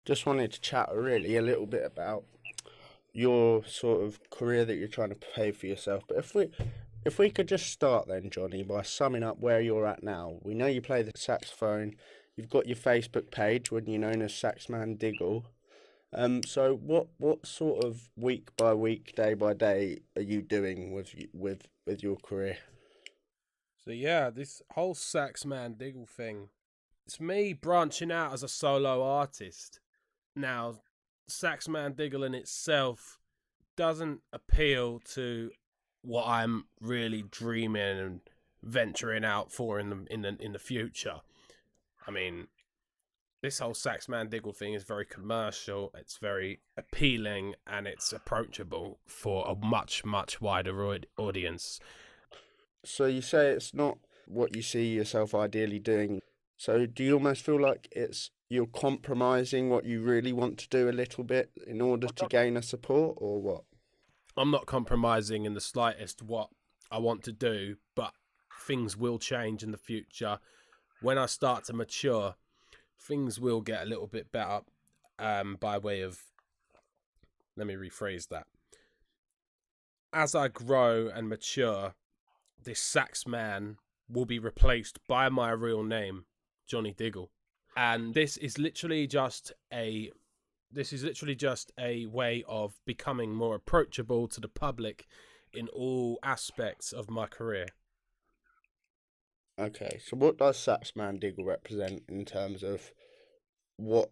Just wanted to chat really a little bit about your sort of career that you're trying to pay for yourself. But if we could just start then, Johnny, by summing up where you're at now. We know you play the saxophone. You've got your Facebook page when you're known as Saxman Diggle. So what sort of week by week, day by day are you doing with your career? So yeah, this whole Saxman Diggle thing, it's me branching out as a solo artist. Now, Saxman Diggle in itself doesn't appeal to what I'm really dreaming and venturing out for in the future. I mean, this whole Saxman Diggle thing is very commercial, it's very appealing, and it's approachable for a much wider audience. So you say it's not what you see yourself ideally doing. So do you almost feel like it's you're compromising what you really want to do a little bit in order to gain a support, or what? I'm not compromising in the slightest what I want to do, but things will change in the future. When I start to mature, things will get a little bit better, by way of, let me rephrase that. As I grow and mature, this sax man will be replaced by my real name, Johnny Diggle. And this is literally just a way of becoming more approachable to the public in all aspects of my career. Okay, so what does Saxman Diggle represent in terms of what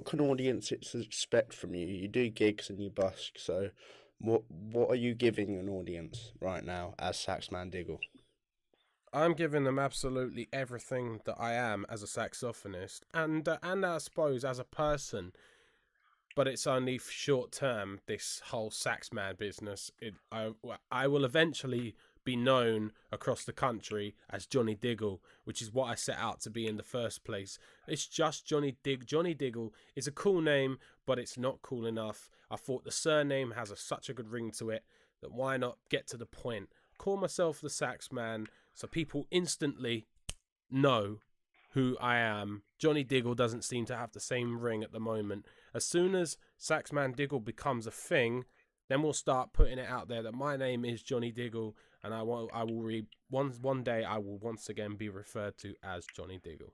can audiences expect from you? You do gigs and you busk, so what are you giving an audience right now as Saxman Diggle? I'm giving them absolutely everything that I am as a saxophonist, and I suppose as a person. But it's only short term. This whole saxman business. I will eventually be known across the country as Johnny Diggle, which is what I set out to be in the first place. It's just Johnny Diggle is a cool name, but it's not cool enough. I thought the surname has such a good ring to it that why not get to the point? Call myself the Saxman, so people instantly know who I am. Johnny Diggle doesn't seem to have the same ring at the moment. As soon as Saxman Diggle becomes a thing, then we'll start putting it out there that my name is Johnny Diggle, and one day I will once again be referred to as Johnny Diggle.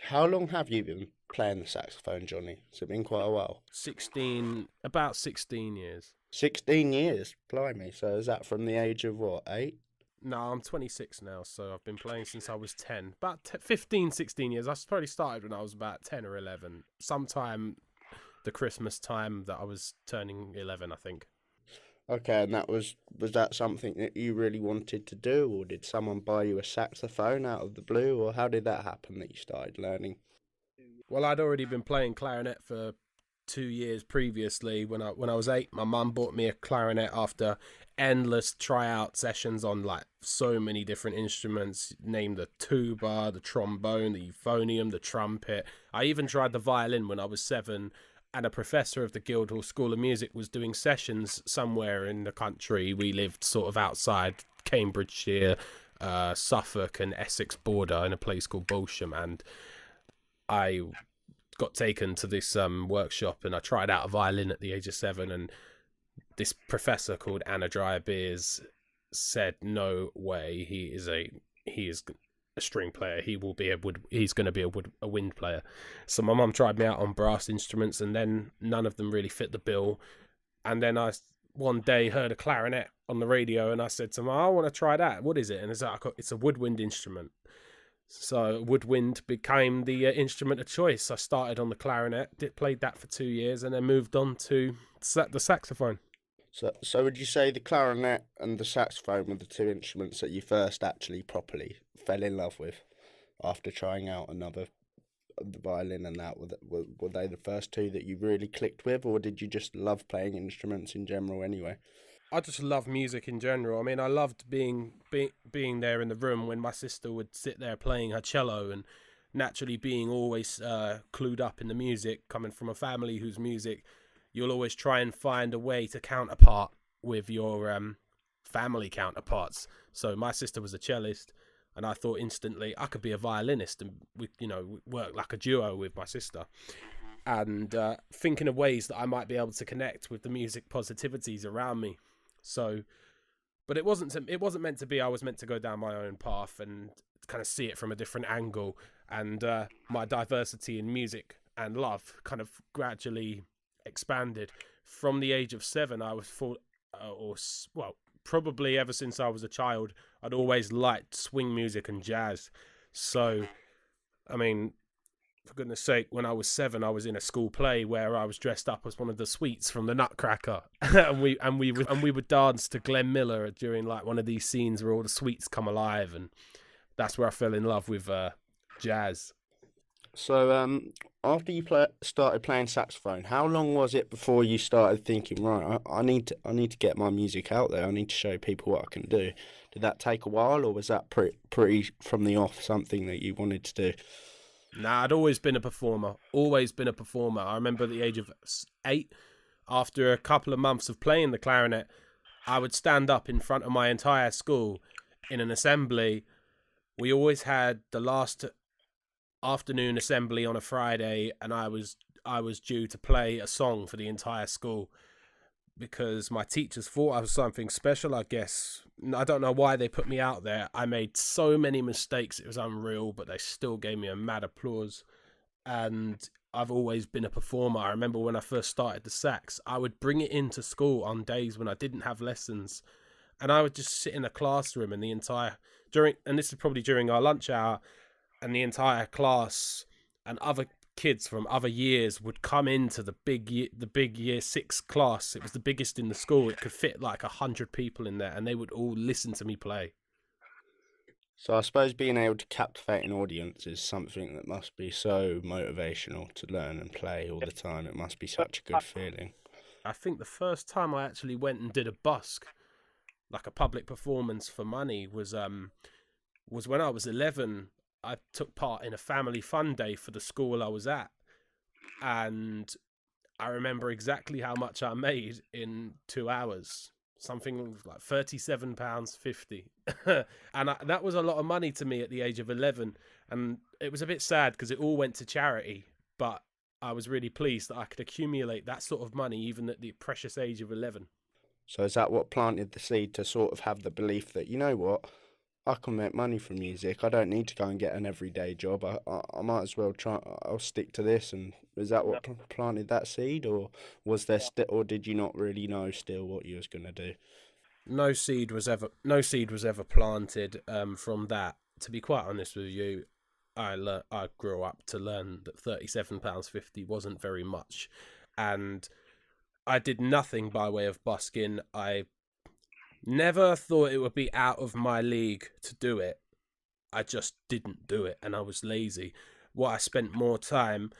How long have you been playing the saxophone, Johnny? Has it been quite a while? About 16 years. 16 years, blimey. So is that from the age of what, 8? No, I'm 26 now, so I've been playing since I was 10. About 15, 16 years. I probably started when I was about 10 or 11. Sometime the Christmas time that I was turning 11, I think. Okay, and was that something that you really wanted to do, or did someone buy you a saxophone out of the blue, or how did that happen that you started learning? Well, I'd already been playing clarinet for 2 years previously. When I was 8, my mum bought me a clarinet after endless tryout sessions on like so many different instruments. Name the tuba, the trombone, the euphonium, the trumpet. I even tried the violin when I was 7. And a professor of the Guildhall School of Music was doing sessions somewhere in the country. We lived sort of outside Cambridgeshire, Suffolk and Essex border in a place called Bolsham, and I got taken to this workshop and I tried out a violin at the age of 7, and this professor called Anna Dreyer Beers said, "No way, he is a string player. He's going to be a wind player." So my mum tried me out on brass instruments, and then none of them really fit the bill. And then I one day heard a clarinet on the radio, and I said to Mum, "I want to try that. What is it?" And it's a woodwind instrument. So woodwind became the instrument of choice. I started on the clarinet, played that for 2 years, and then moved on to the saxophone. So would you say the clarinet and the saxophone were the two instruments that you first actually properly fell in love with after trying out the violin and that? Were they the first two that you really clicked with, or did you just love playing instruments in general anyway? I just love music in general. I mean, I loved being there in the room when my sister would sit there playing her cello, and naturally being always clued up in the music, coming from a family whose music, you'll always try and find a way to counterpart with your family counterparts. So my sister was a cellist, and I thought instantly I could be a violinist, and we work like a duo with my sister. and thinking of ways that I might be able to connect with the music positivities around me. So, but it wasn't meant to be. I was meant to go down my own path and kind of see it from a different angle, and my diversity in music and love kind of gradually expanded. From the age of 7, I was probably ever since I was a child, I'd always liked swing music and jazz. So, I mean, for goodness sake, when I was 7, I was in a school play where I was dressed up as one of the sweets from the Nutcracker, and we would dance to Glenn Miller during like one of these scenes where all the sweets come alive, and that's where I fell in love with jazz. So, after you started playing saxophone, how long was it before you started thinking, right, I need to get my music out there. I need to show people what I can do. Did that take a while, or was that pretty from the off something that you wanted to do? Nah, I'd always been a performer. Always been a performer. I remember at the age of 8, after a couple of months of playing the clarinet, I would stand up in front of my entire school in an assembly. We always had the last afternoon assembly on a Friday, and I was due to play a song for the entire school because my teachers thought I was something special, I guess. I don't know why they put me out there. I made so many mistakes, it was unreal, but they still gave me a mad applause. And I've always been a performer. I remember when I first started the sax, I would bring it into school on days when I didn't have lessons, and I would just sit in a classroom and this is probably during our lunch hour, and the entire class and other kids from other years would come into the big year 6 class. It was the biggest in the school. It could fit like 100 people in there, and they would all listen to me play. So I suppose being able to captivate an audience is something that must be so motivational to learn and play all the time. It must be such a good feeling. I think the first time I actually went and did a busk, like a public performance for money, was when I was 11. I took part in a family fun day for the school I was at, and I remember exactly how much I made in 2 hours. Something like £37.50, and that was a lot of money to me at the age of 11. And it was a bit sad because it all went to charity, but I was really pleased that I could accumulate that sort of money even at the precious age of 11. So is that what planted the seed to sort of have the belief that, you know what, I can make money from music. I don't need to go and get an everyday job. I might as well try. I'll stick to this. And is that what planted that seed, or was there or did you not really know still what you was gonna do? No seed was ever planted from that. To be quite honest with you, I grew up to learn that £37.50 wasn't very much, and I did nothing by way of busking. I never thought it would be out of my league to do it. I just didn't do it, and I was lazy. I spent more time.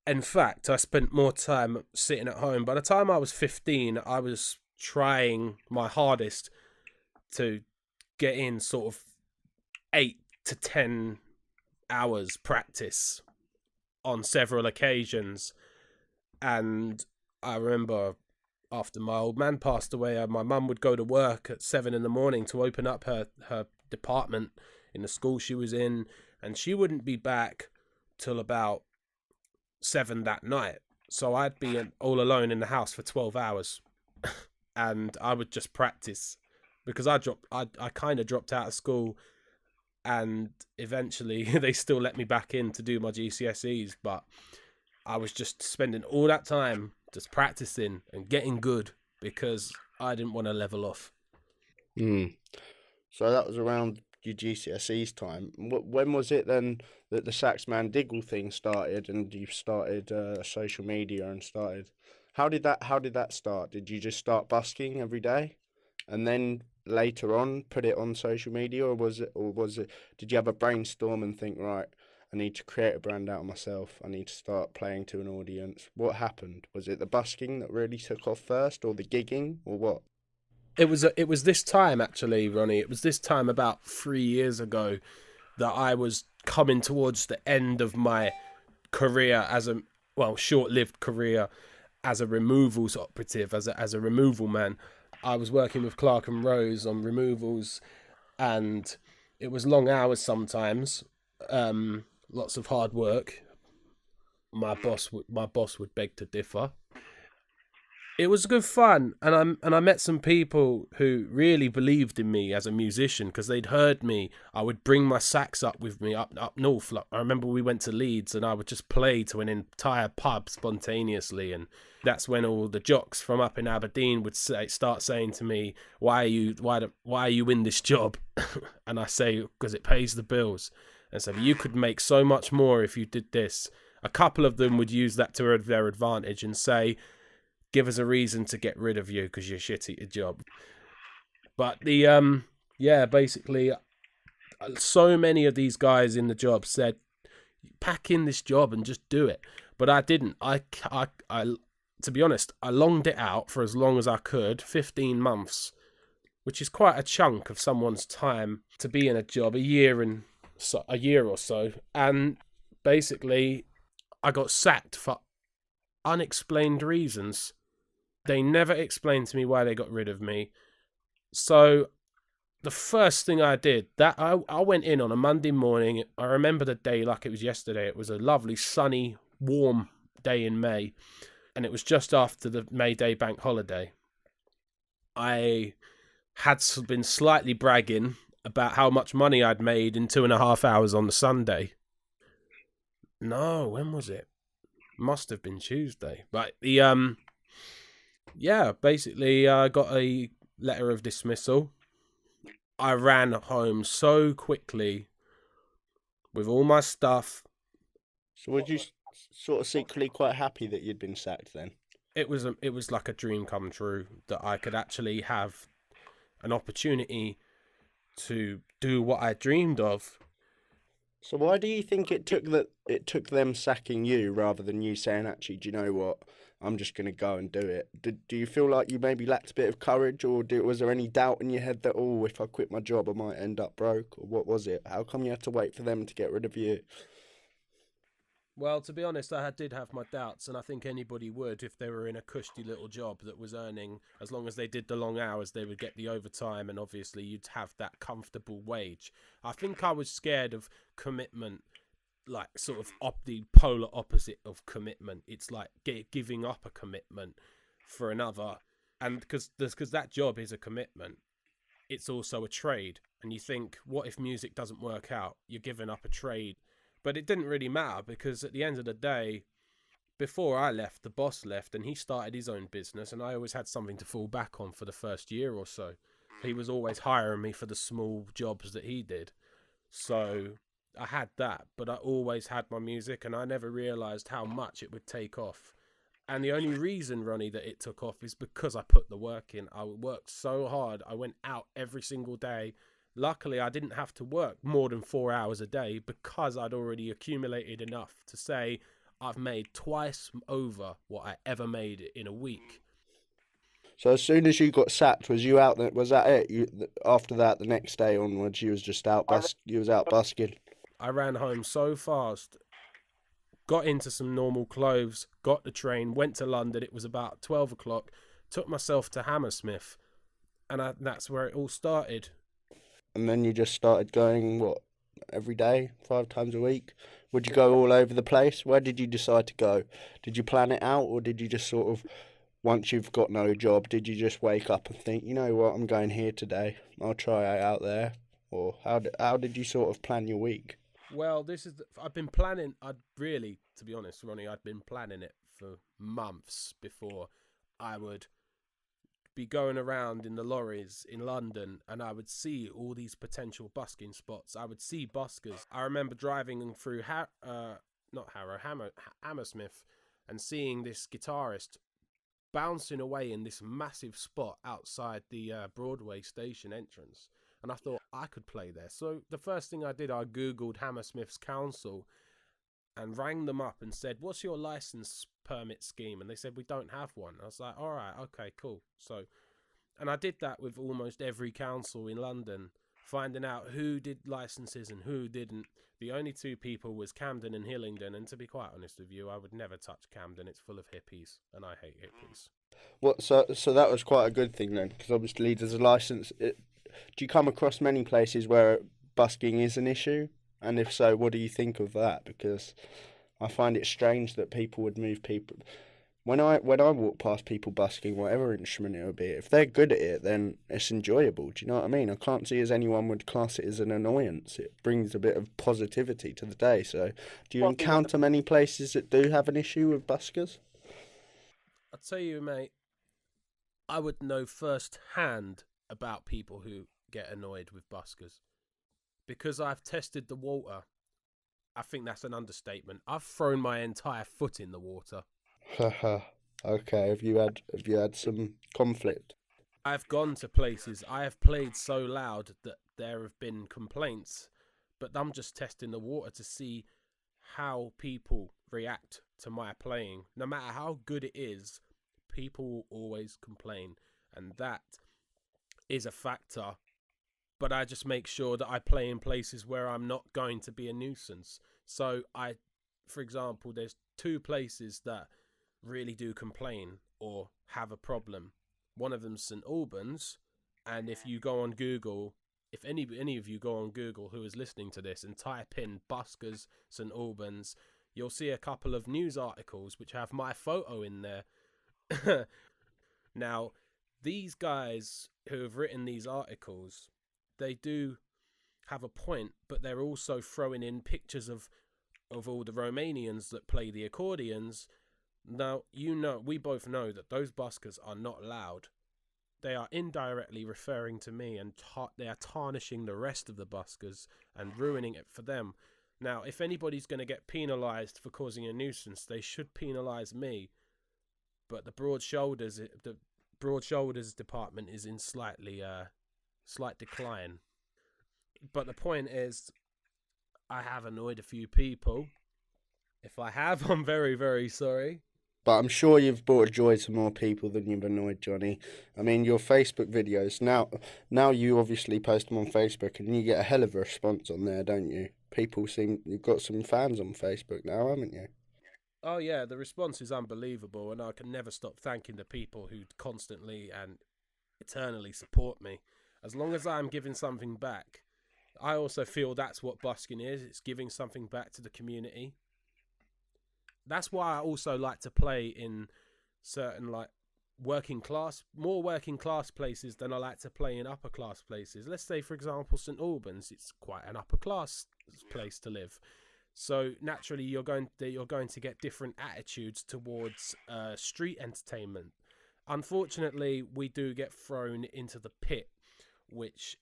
In fact, I spent more time sitting at home. By the time I was 15, I was trying my hardest to get in sort of 8 to 10 hours practice on several occasions. And I remember after my old man passed away, my mum would go to work at 7 in the morning to open up her department in the school she was in, and she wouldn't be back till about 7 that night. So I'd be all alone in the house for 12 hours, and I would just practice because I kind of dropped out of school, and eventually they still let me back in to do my GCSEs, but I was just spending all that time just practicing and getting good because I didn't want to level off. Mm. So that was around your GCSEs time. When was it then that the Saxman Diggle thing started, and you started social media and started? How did that start? Did you just start busking every day, and then later on put it on social media, or was it? Did you have a brainstorm and think, right, I need to create a brand out of myself. I need to start playing to an audience. What happened? Was it the busking that really took off first, or the gigging, or what? It was this time actually, Ronnie. It was this time about 3 years ago that I was coming towards the end of my career short-lived career as a removals operative, as a removal man. I was working with Clark and Rose on removals, and it was long hours sometimes, lots of hard work. my boss would beg to differ. It was good fun, and I met some people who really believed in me as a musician because they'd heard me. I would bring my sax up with me up north. Like, I remember we went to Leeds, and I would just play to an entire pub spontaneously, and that's when all the jocks from up in Aberdeen would start saying to me, why are you in this job?" And I say, "Because it pays the bills." And so, "You could make so much more if you did this." A couple of them would use that to their advantage and say, "Give us a reason to get rid of you because you're shit at your job." But basically, so many of these guys in the job said, "Pack in this job and just do it." But I didn't. I to be honest, I longed it out for as long as I could, 15 months, which is quite a chunk of someone's time to be in a job, a year or so. And basically, I got sacked for unexplained reasons. They never explained to me why they got rid of me. So the first thing I did, that I went in on a Monday morning. I remember the day like it was yesterday. It was a lovely, sunny, warm day in May, and it was just after the May Day bank holiday. I had been slightly bragging about how much money I'd made in 2.5 hours on the Sunday. No, when was it? Must have been Tuesday. Right, basically I got a letter of dismissal. I ran home so quickly with all my stuff. So were you sort of secretly quite happy that you'd been sacked then? It was like a dream come true that I could actually have an opportunity to do what I dreamed of. So why do you think it took them sacking you rather than you saying, "Actually, do you know what? I'm just going to go and do it"? Do you feel like you maybe lacked a bit of courage, or was there any doubt in your head that, "Oh, if I quit my job, I might end up broke"? Or what was it? How come you had to wait for them to get rid of you? Well, to be honest, I did have my doubts, and I think anybody would if they were in a cushy little job that was earning, as long as they did the long hours, they would get the overtime, and obviously you'd have that comfortable wage. I think I was scared of commitment, like sort of the polar opposite of commitment. It's like giving up a commitment for another, and because that job is a commitment, it's also a trade. And you think, what if music doesn't work out? You're giving up a trade. But it didn't really matter because at the end of the day, before I left, the boss left and he started his own business, and I always had something to fall back on for the first year or so. He was always hiring me for the small jobs that he did. So I had that, but I always had my music, and I never realised how much it would take off. And the only reason, Ronnie, that it took off is because I put the work in. I worked so hard. I went out every single day. Luckily, I didn't have to work more than 4 hours a day because I'd already accumulated enough to say I've made twice over what I ever made in a week. So as soon as you got sacked, was you out? Was that it? After that, the next day onwards, you was just out You was out busking. I ran home so fast, got into some normal clothes, got the train, went to London. It was about 12 o'clock. Took myself to Hammersmith, and that's where it all started. And then you just started going, what, every day, 5 times a week? Would you go all over the place? Where did you decide to go? Did you plan it out, or did you just sort of, once you've got no job, did you just wake up and think, "You know what, I'm going here today, I'll try it out there"? Or how did you sort of plan your week? Well, I've been planning, to be honest, Ronnie, I'd been planning it for months before I would be going around in the lorries in London, and I would see all these potential busking spots. I would see buskers. I remember driving through Hammersmith, and seeing this guitarist bouncing away in this massive spot outside the Broadway station entrance, and I thought I could play there. So the first thing I did, I googled Hammersmith's council and rang them up and said, "What's your license permit scheme?" And they said, "We don't have one." I was like, "All right, okay, cool." So, and I did that with almost every council in London, finding out who did licenses and who didn't. The only two people was Camden and Hillingdon, and to be quite honest with you, I would never touch Camden. It's full of hippies, and I hate hippies. What? So that was quite a good thing then, because obviously there's a license. Do you come across many places where busking is an issue? And if so, what do you think of that? Because I find it strange that people would move people. When I walk past people busking whatever instrument it would be, if they're good at it, then it's enjoyable. Do you know what I mean? I can't see as anyone would class it as an annoyance. It brings a bit of positivity to the day. So, do you encounter many places that do have an issue with buskers? I'll tell you, mate, I would know firsthand about people who get annoyed with buskers because I've tested the water. I think that's an understatement. I've thrown my entire foot in the water. Haha. Okay. Have you had some conflict? I've gone to places, I have played so loud that there have been complaints, but I'm just testing the water to see how people react to my playing. No matter how good it is, people will always complain, and that is a factor. But I just make sure that I play in places where I'm not going to be a nuisance. So for example, there's two places that really do complain or have a problem. One of them's St Albans, and if you go on Google, if any of you go on Google who is listening to this and type in Buskers St Albans, you'll see a couple of news articles which have my photo in there. Now, these guys who have written these articles, they do have a point, but they're also throwing in pictures of all the Romanians that play the accordions. Now, we both know that those buskers are not loud. They are indirectly referring to me, and they are tarnishing the rest of the buskers and ruining it for them. Now, if anybody's going to get penalised for causing a nuisance, they should penalise me. But the broad shoulders department is in slight decline. But the point is, I have annoyed a few people. If I have, I'm very, very sorry. But I'm sure you've brought joy to more people than you've annoyed, Johnny. I mean, your Facebook videos, now you obviously post them on Facebook and you get a hell of a response on there, don't you? You've got some fans on Facebook now, haven't you? Oh yeah, the response is unbelievable, and I can never stop thanking the people who constantly and eternally support me. As long as I'm giving something back, I also feel that's what busking is. It's giving something back to the community. That's why I also like to play in certain more working class places than I like to play in upper class places. Let's say, for example, St Albans. It's quite an upper class place to live. So naturally, you're going to get different attitudes towards street entertainment. Unfortunately, we do get thrown into the pit, which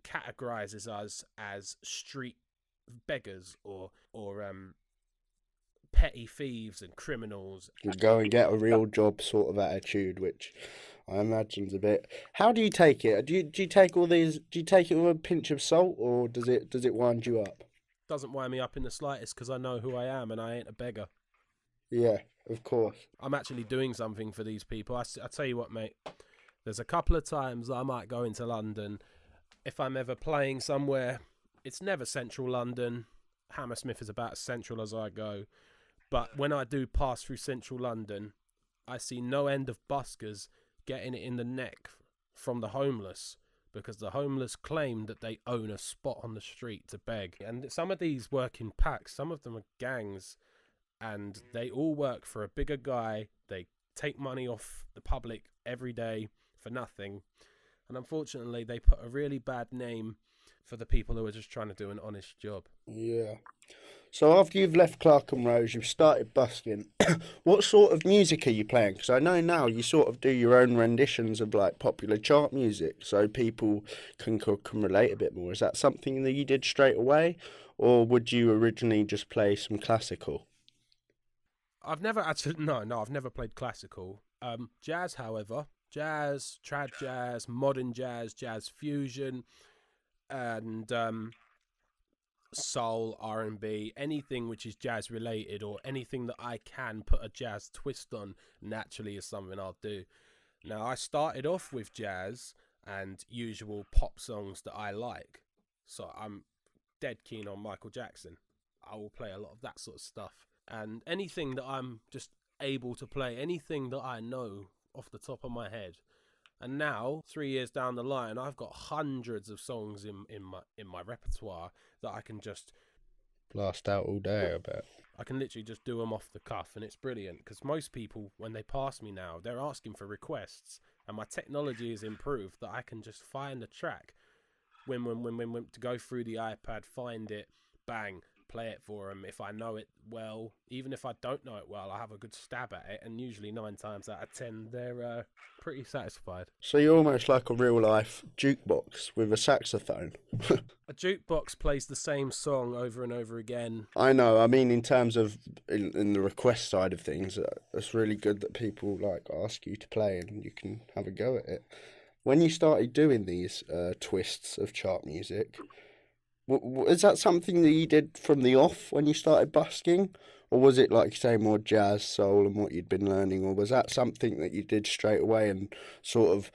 categorizes us as street beggars or petty thieves and criminals. You go and get a real job sort of attitude, which I imagine's a bit. How do you take it? Do you take all these? Do you take it with a pinch of salt, or does it wind you up? Doesn't wind me up in the slightest because I know who I am and I ain't a beggar. Yeah, of course. I'm actually doing something for these people. I tell you what, mate. There's a couple of times I might go into London. If I'm ever playing somewhere, it's never central London. Hammersmith is about as central as I go. But when I do pass through central London, I see no end of buskers getting it in the neck from the homeless, because the homeless claim that they own a spot on the street to beg. And some of these work in packs, some of them are gangs, and they all work for a bigger guy. They take money off the public every day for nothing. And unfortunately, they put a really bad name for the people who are just trying to do an honest job. Yeah. So after you've left Clark and Rose, you've started busking. What sort of music are you playing? Because I know now you sort of do your own renditions of popular chart music, so people can relate a bit more. Is that something that you did straight away, or would you originally just play some classical? I've never I've never played classical. Jazz, however, trad jazz, modern jazz, jazz fusion, and soul, R&B, anything which is jazz related or anything that I can put a jazz twist on naturally is something I'll do. Now, I started off with jazz and usual pop songs that I like. So I'm dead keen on Michael Jackson. I will play a lot of that sort of stuff. And anything that I'm just able to play, anything that I know off the top of my head. And now, 3 years down the line, I've got hundreds of songs in my repertoire that I can just Blast out all day, I bet. I can literally just do them off the cuff, and it's brilliant because most people, when they pass me now, they're asking for requests, and my technology is improved that I can just find a track, when to go through the iPad, find it, bang, play it for them. If I know it well, even if I don't know it well, I have a good stab at it, and usually 9 times out of 10, they're pretty satisfied. So you're almost like a real life jukebox with a saxophone. A jukebox plays the same song over and over again. I know. I mean, in terms of in the request side of things, it's really good that people like ask you to play and you can have a go at it. When you started doing these twists of chart music, is that something that you did from the off when you started busking? Or was it, like you say, more jazz, soul and what you'd been learning? Or was that something that you did straight away and sort of,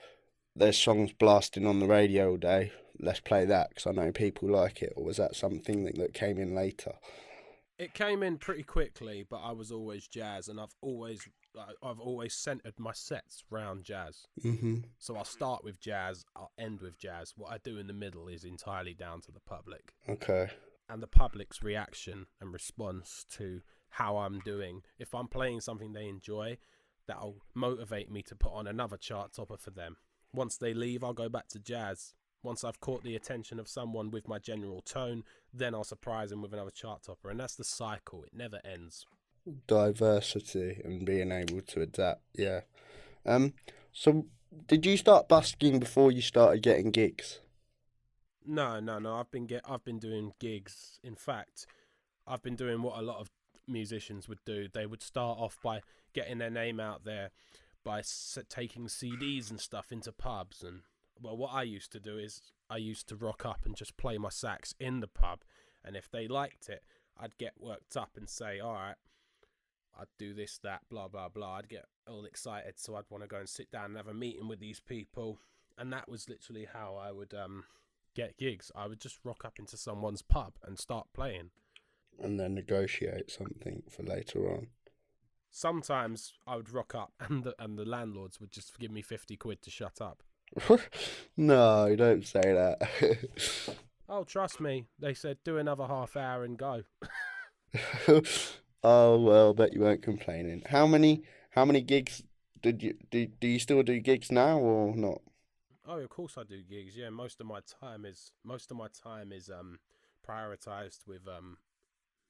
there's songs blasting on the radio all day, let's play that because I know people like it? Or was that something that came in later? It came in pretty quickly, but I was always jazz, and I've always centered my sets around jazz. Mm-hmm. So I'll start with jazz, I'll end with jazz. What I do in the middle is entirely down to the public. Okay. And the public's reaction and response to how I'm doing. If I'm playing something they enjoy, that'll motivate me to put on another chart topper for them. Once they leave, I'll go back to jazz. Once I've caught the attention of someone with my general tone, then I'll surprise them with another chart topper. And that's the cycle. It never ends. Diversity and being able to adapt, yeah. So did you start busking before you started getting gigs? No. I've been doing gigs. In fact, I've been doing what a lot of musicians would do. They would start off by getting their name out there by taking CDs and stuff into pubs. And well, what I used to do is I used to rock up and just play my sax in the pub. And if they liked it, I'd get worked up and say, all right, I'd do this, that, blah, blah, blah. I'd get all excited, so I'd want to go and sit down and have a meeting with these people. And that was literally how I would get gigs. I would just rock up into someone's pub and start playing. And then negotiate something for later on. Sometimes I would rock up and the landlords would just give me 50 quid to shut up. No, don't say that. Oh, trust me. They said, do another half hour and go. Oh, well, bet you weren't complaining. How many gigs did you do you still do gigs now or not? Oh, of course I do gigs. Yeah, most of my time is prioritized with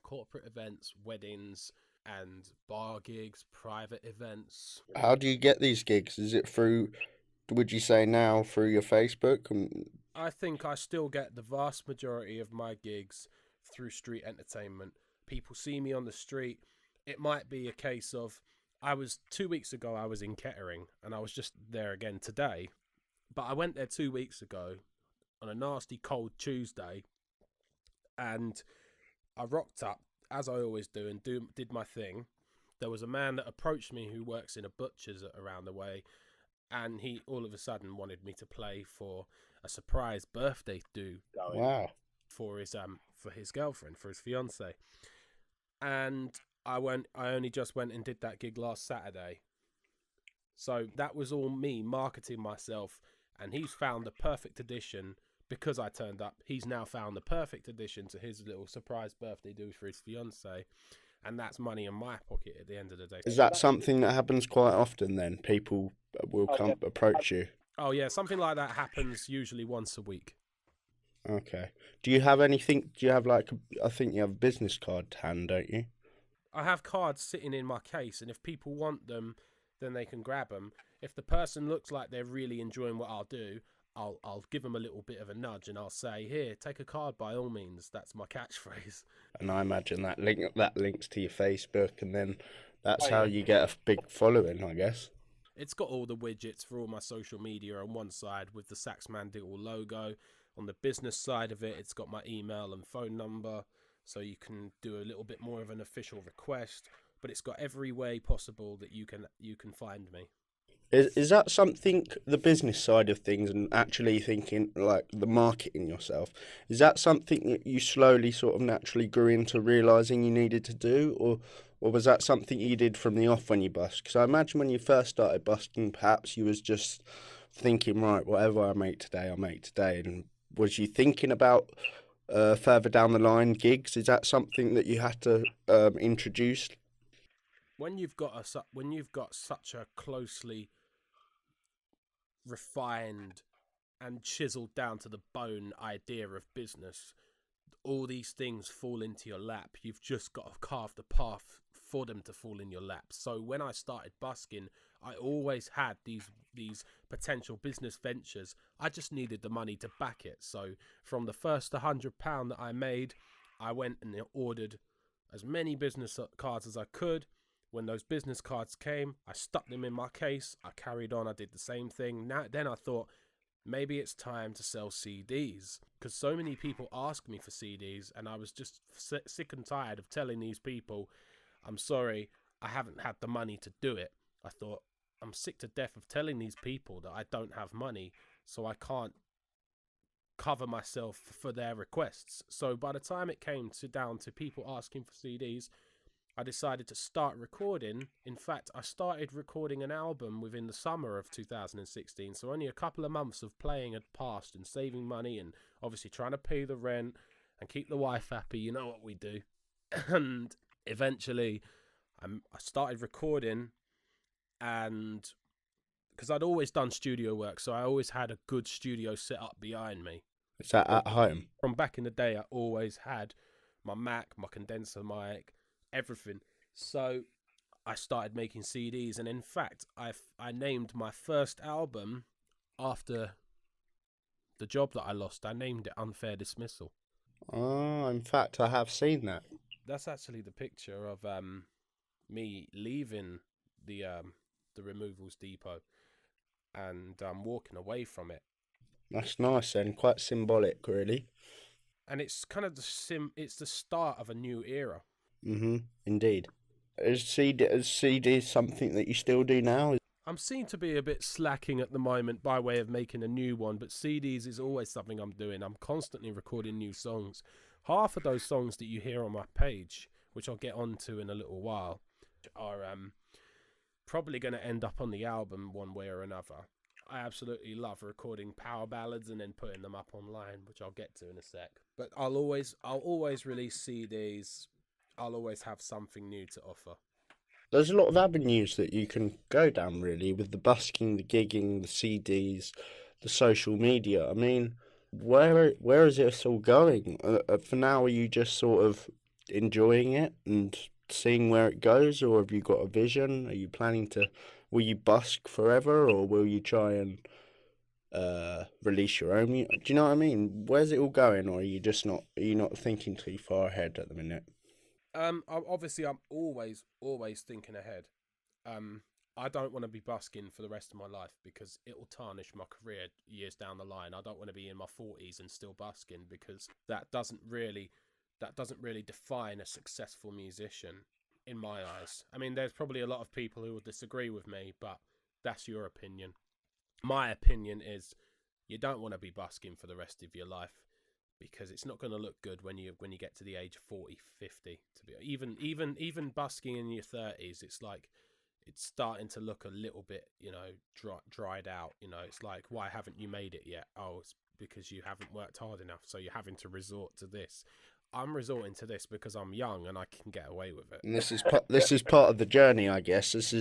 corporate events, weddings, and bar gigs, private events. How do you get these gigs? Is it through, would you say now, through your Facebook? I think I still get the vast majority of my gigs through street entertainment. People see me on the street. It might be a case of 2 weeks ago I was in Kettering and I was just there again today. But I went there 2 weeks ago on a nasty cold Tuesday and I rocked up as I always do and did my thing. There was a man that approached me who works in a butcher's around the way, and he all of a sudden wanted me to play for a surprise birthday do going. Wow. For his girlfriend, for his fiance. And I only just went and did that gig last Saturday. So that was all me marketing myself, and he's found the perfect addition. Because I turned up, he's now found the perfect addition to his little surprise birthday do for his fiance, and that's money in my pocket at the end of the day. Is that something that happens quite often then? People will come approach you? Oh yeah, something like that happens usually once a week. Okay. Do you have anything, I think you have a business card to hand, don't you? I have cards sitting in my case, and if people want them, then they can grab them. If the person looks like they're really enjoying what I'll do, I'll give them a little bit of a nudge and I'll say, here, take a card by all means. That's my catchphrase. And I imagine that links to your Facebook, and then that's how you get a big following, I guess. It's got all the widgets for all my social media on one side with the Saxman Diggle logo. On the business side of it, it's got my email and phone number, so you can do a little bit more of an official request. But it's got every way possible that you can find me. Is that something, the business side of things and actually thinking like the marketing yourself, is that something that you slowly sort of naturally grew into realising you needed to do, or was that something you did from the off when you busked? Because I imagine when you first started busking, perhaps you was just thinking, right, whatever I make today, I'll make today. And was you thinking about further down the line gigs? Is that something that you had to introduce? When you've got when you've got such a closely refined and chiseled down to the bone idea of business, all these things fall into your lap. You've just got to carve the path for them to fall in your lap. So when I started busking, I always had these potential business ventures. I just needed the money to back it. So from the first £100 that I made, I went and ordered as many business cards as I could. When those business cards came, I stuck them in my case. I carried on. I did the same thing. Then I thought, maybe it's time to sell CDs, because so many people ask me for CDs, and I was just sick and tired of telling these people, I'm sorry, I haven't had the money to do it. I thought, I'm sick to death of telling these people that I don't have money, so I can't cover myself for their requests. So by the time it came down to people asking for CDs, I decided to start recording. In fact, I started recording an album within the summer of 2016. So only a couple of months of playing had passed and saving money and obviously trying to pay the rent and keep the wife happy. You know what we do. And eventually I started recording, and because I'd always done studio work, so I always had a good studio set up behind me. Is that at home? From back in the day, I always had my Mac, my condenser mic, everything. So I started making CDs, and in fact I named my first album after the job that I lost. I named it Unfair Dismissal. Oh, in fact, I have seen that. That's actually the picture of me leaving the removals depot and walking away from it. That's nice and quite symbolic, really. And it's kind of it's the start of a new era. Indeed. Is CD something that you still do now? I'm seen to be a bit slacking at the moment by way of making a new one, but CDs is always something I'm doing. I'm constantly recording new songs. Half of those songs that you hear on my page, which I'll get onto in a little while, are probably going to end up on the album one way or another. I absolutely love recording power ballads and then putting them up online, which I'll get to in a sec. But I'll always release CDs. I'll always have something new to offer. There's a lot of avenues that you can go down, really, with the busking, the gigging, the CDs, the social media. I mean, where is this all going? For now, are you just sort of enjoying it and seeing where it goes, or have you got a vision? Are you planning to, will you busk forever, or will you try and release your own? Do you know what I mean? Where's it all going, or are you just not? Are you not thinking too far ahead at the minute? Obviously, I'm always thinking ahead. I don't want to be busking for the rest of my life because it will tarnish my career years down the line. I don't want to be in my 40s and still busking, because that doesn't really define a successful musician in my eyes. I mean, there's probably a lot of people who will disagree with me, but that's your opinion. My opinion is you don't want to be busking for the rest of your life, because it's not going to look good when you get to the age of 40, 50. To be even busking in your 30s, it's like it's starting to look a little bit, dried out. It's like, why haven't you made it yet? Oh, it's because you haven't worked hard enough, so you're having to resort to this. I'm resorting to this because I'm young and I can get away with it. And this is part of the journey, I guess. This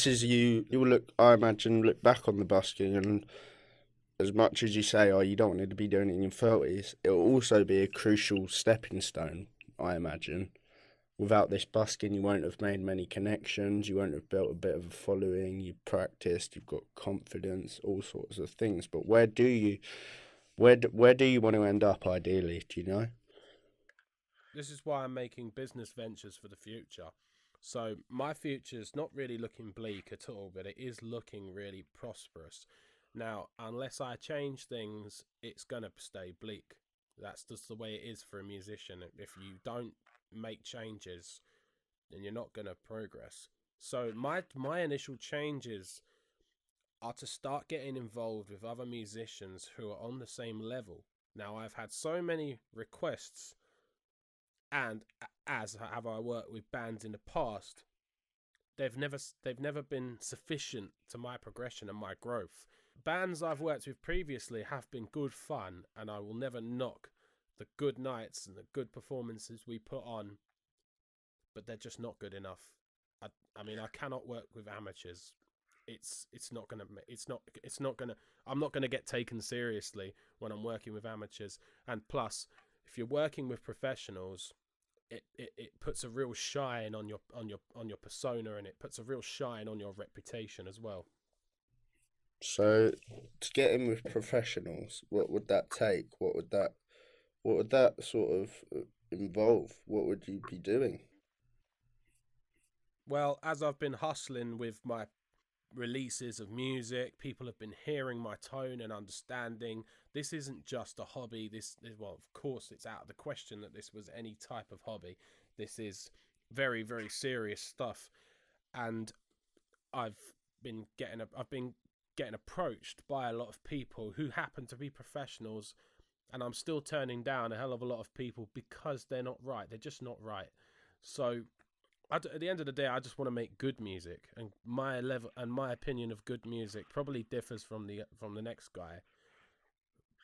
is you. You will look back on the busking, and as much as you say, oh, you don't want to be doing it in your 30s, it will also be a crucial stepping stone, I imagine. Without this busking, you won't have made many connections, you won't have built a bit of a following, you've practiced, you've got confidence, all sorts of things. But where do you want to end up, ideally, do you know? This is why I'm making business ventures for the future. So my future's not really looking bleak at all, but it is looking really prosperous. Now, unless I change things, it's going to stay bleak. That's just the way it is for a musician. If you don't make changes, then you're not going to progress. So my initial changes are to start getting involved with other musicians who are on the same level. Now, I've had so many requests, and as have I worked with bands in the past, they've never been sufficient to my progression and my growth. Bands I've worked with previously have been good fun, and I will never knock the good nights and the good performances we put on, but they're just not good enough. I mean, I cannot work with amateurs. It's not gonna it's not gonna I'm not gonna get taken seriously when I'm working with amateurs. And plus, if you're working with professionals, it puts a real shine on your persona, and it puts a real shine on your reputation as well. So to get in with professionals, what would that take? What would that sort of involve? What would you be doing? Well, as I've been hustling with my releases of music, people have been hearing my tone and understanding this isn't just a hobby. Well, of course, it's out of the question that this was any type of hobby. This is very, very serious stuff. And I've I've been getting approached by a lot of people who happen to be professionals, and I'm still turning down a hell of a lot of people because they're not right. They're just not right. So at the end of the day, I just want to make good music, and my level and my opinion of good music probably differs from the next guy.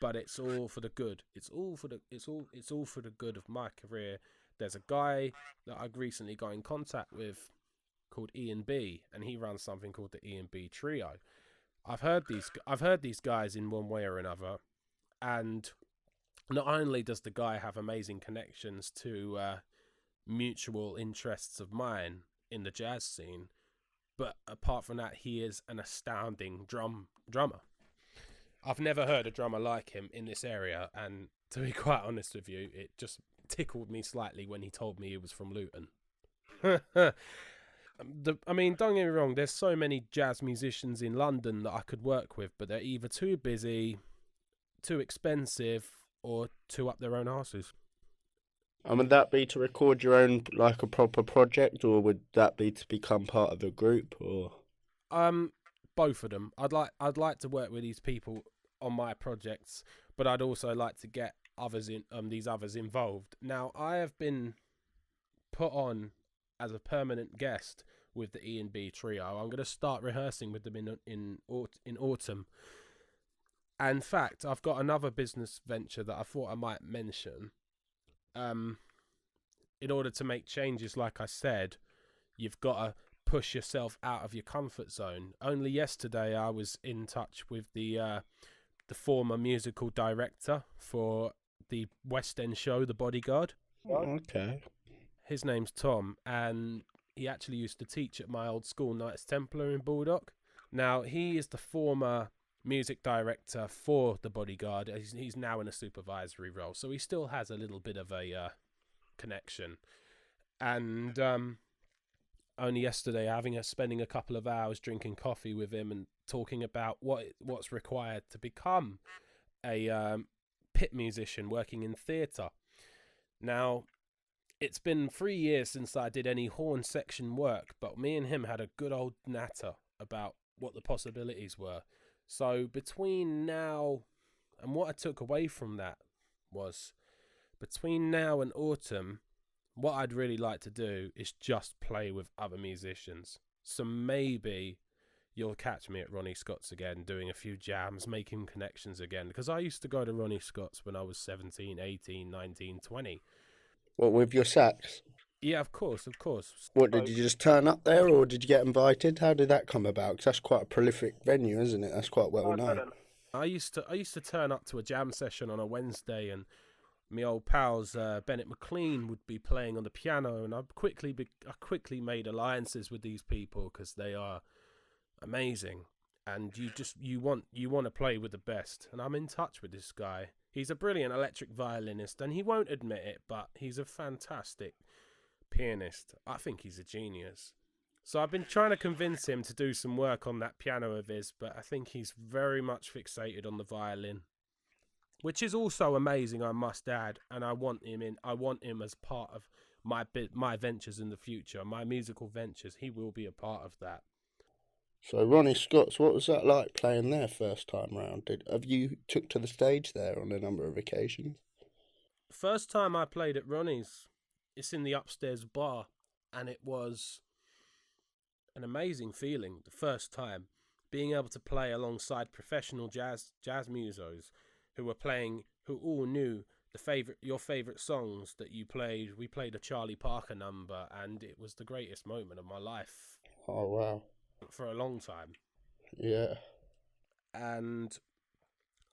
But it's all for the good. It's all for the good of my career. There's a guy that I recently got in contact with called Ian B, and he runs something called the Ian B Trio. I've heard these guys in one way or another, and not only does the guy have amazing connections to mutual interests of mine in the jazz scene, but apart from that, he is an astounding drummer. I've never heard a drummer like him in this area, and to be quite honest with you, it just tickled me slightly when he told me he was from Luton. I mean, don't get me wrong, there's so many jazz musicians in London that I could work with, but they're either too busy, too expensive, or too up their own asses. And would that be to record your own, like a proper project, or would that be to become part of a group, or? Um, Both of them. I'd like to work with these people on my projects, but I'd also like to get others in these others involved. Now, I have been put on as a permanent guest with the E&B trio. I'm going to start rehearsing with them in autumn. And in fact, I've got another business venture that I thought I might mention. Um, in order to make changes, like I said, you've got to push yourself out of your comfort zone. Only yesterday, I was in touch with the former musical director for the West End show, The Bodyguard. Okay. His name's Tom, and he actually used to teach at my old school, Knights Templar in Baldock. Now, he is the former music director for The Bodyguard. He's now in a supervisory role, so he still has a little bit of a connection. And only yesterday, spending a couple of hours drinking coffee with him and talking about what's required to become a pit musician working in theatre. Now, it's been 3 years since I did any horn section work, but me and him had a good old natter about what the possibilities were. So between now, and what I took away from that was, between now and autumn, what I'd really like to do is just play with other musicians. So maybe you'll catch me at Ronnie Scott's again, doing a few jams, making connections again. Because I used to go to Ronnie Scott's when I was 17, 18, 19, 20. What, with your sax? Yeah, of course, of course. What, did you just turn up there, or did you get invited? How did that come about? 'Cause that's quite a prolific venue, isn't it? That's quite well known. I used to turn up to a jam session on a Wednesday, and my old pals Bennett McLean would be playing on the piano, and I quickly made alliances with these people because they are amazing, and you want to play with the best. And I'm in touch with this guy. He's a brilliant electric violinist, and he won't admit it, but he's a fantastic pianist. I think he's a genius. So I've been trying to convince him to do some work on that piano of his, but I think he's very much fixated on the violin, which is also amazing, I must add. And I want him as part of my ventures in the future, my musical ventures. He will be a part of that. So Ronnie Scott's, what was that like playing there first time round? Have you took to the stage there on a number of occasions? First time I played at Ronnie's, it's in the upstairs bar, and it was an amazing feeling. The first time, being able to play alongside professional jazz musos who all knew your favorite songs that you played. We played a Charlie Parker number, and it was the greatest moment of my life Oh wow. for a long time. Yeah. And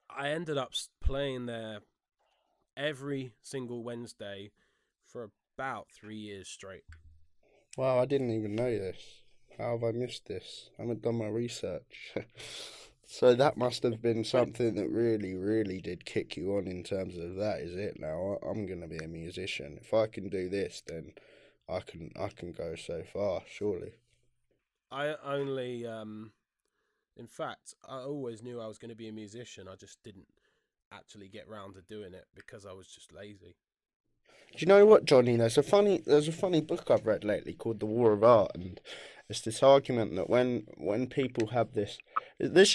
I ended up playing there every single Wednesday for about 3 years straight. Wow, I didn't even know this. How have I missed this? I haven't done my research. So that must have been something that really, really did kick you on in terms of that is it now. I'm gonna be a musician. If I can do this, then I can go so far, surely. I only, in fact, I always knew I was going to be a musician. I just didn't actually get round to doing it because I was just lazy. Do you know what, Johnny? There's a funny book I've read lately called The War of Art, and it's this argument that when people have this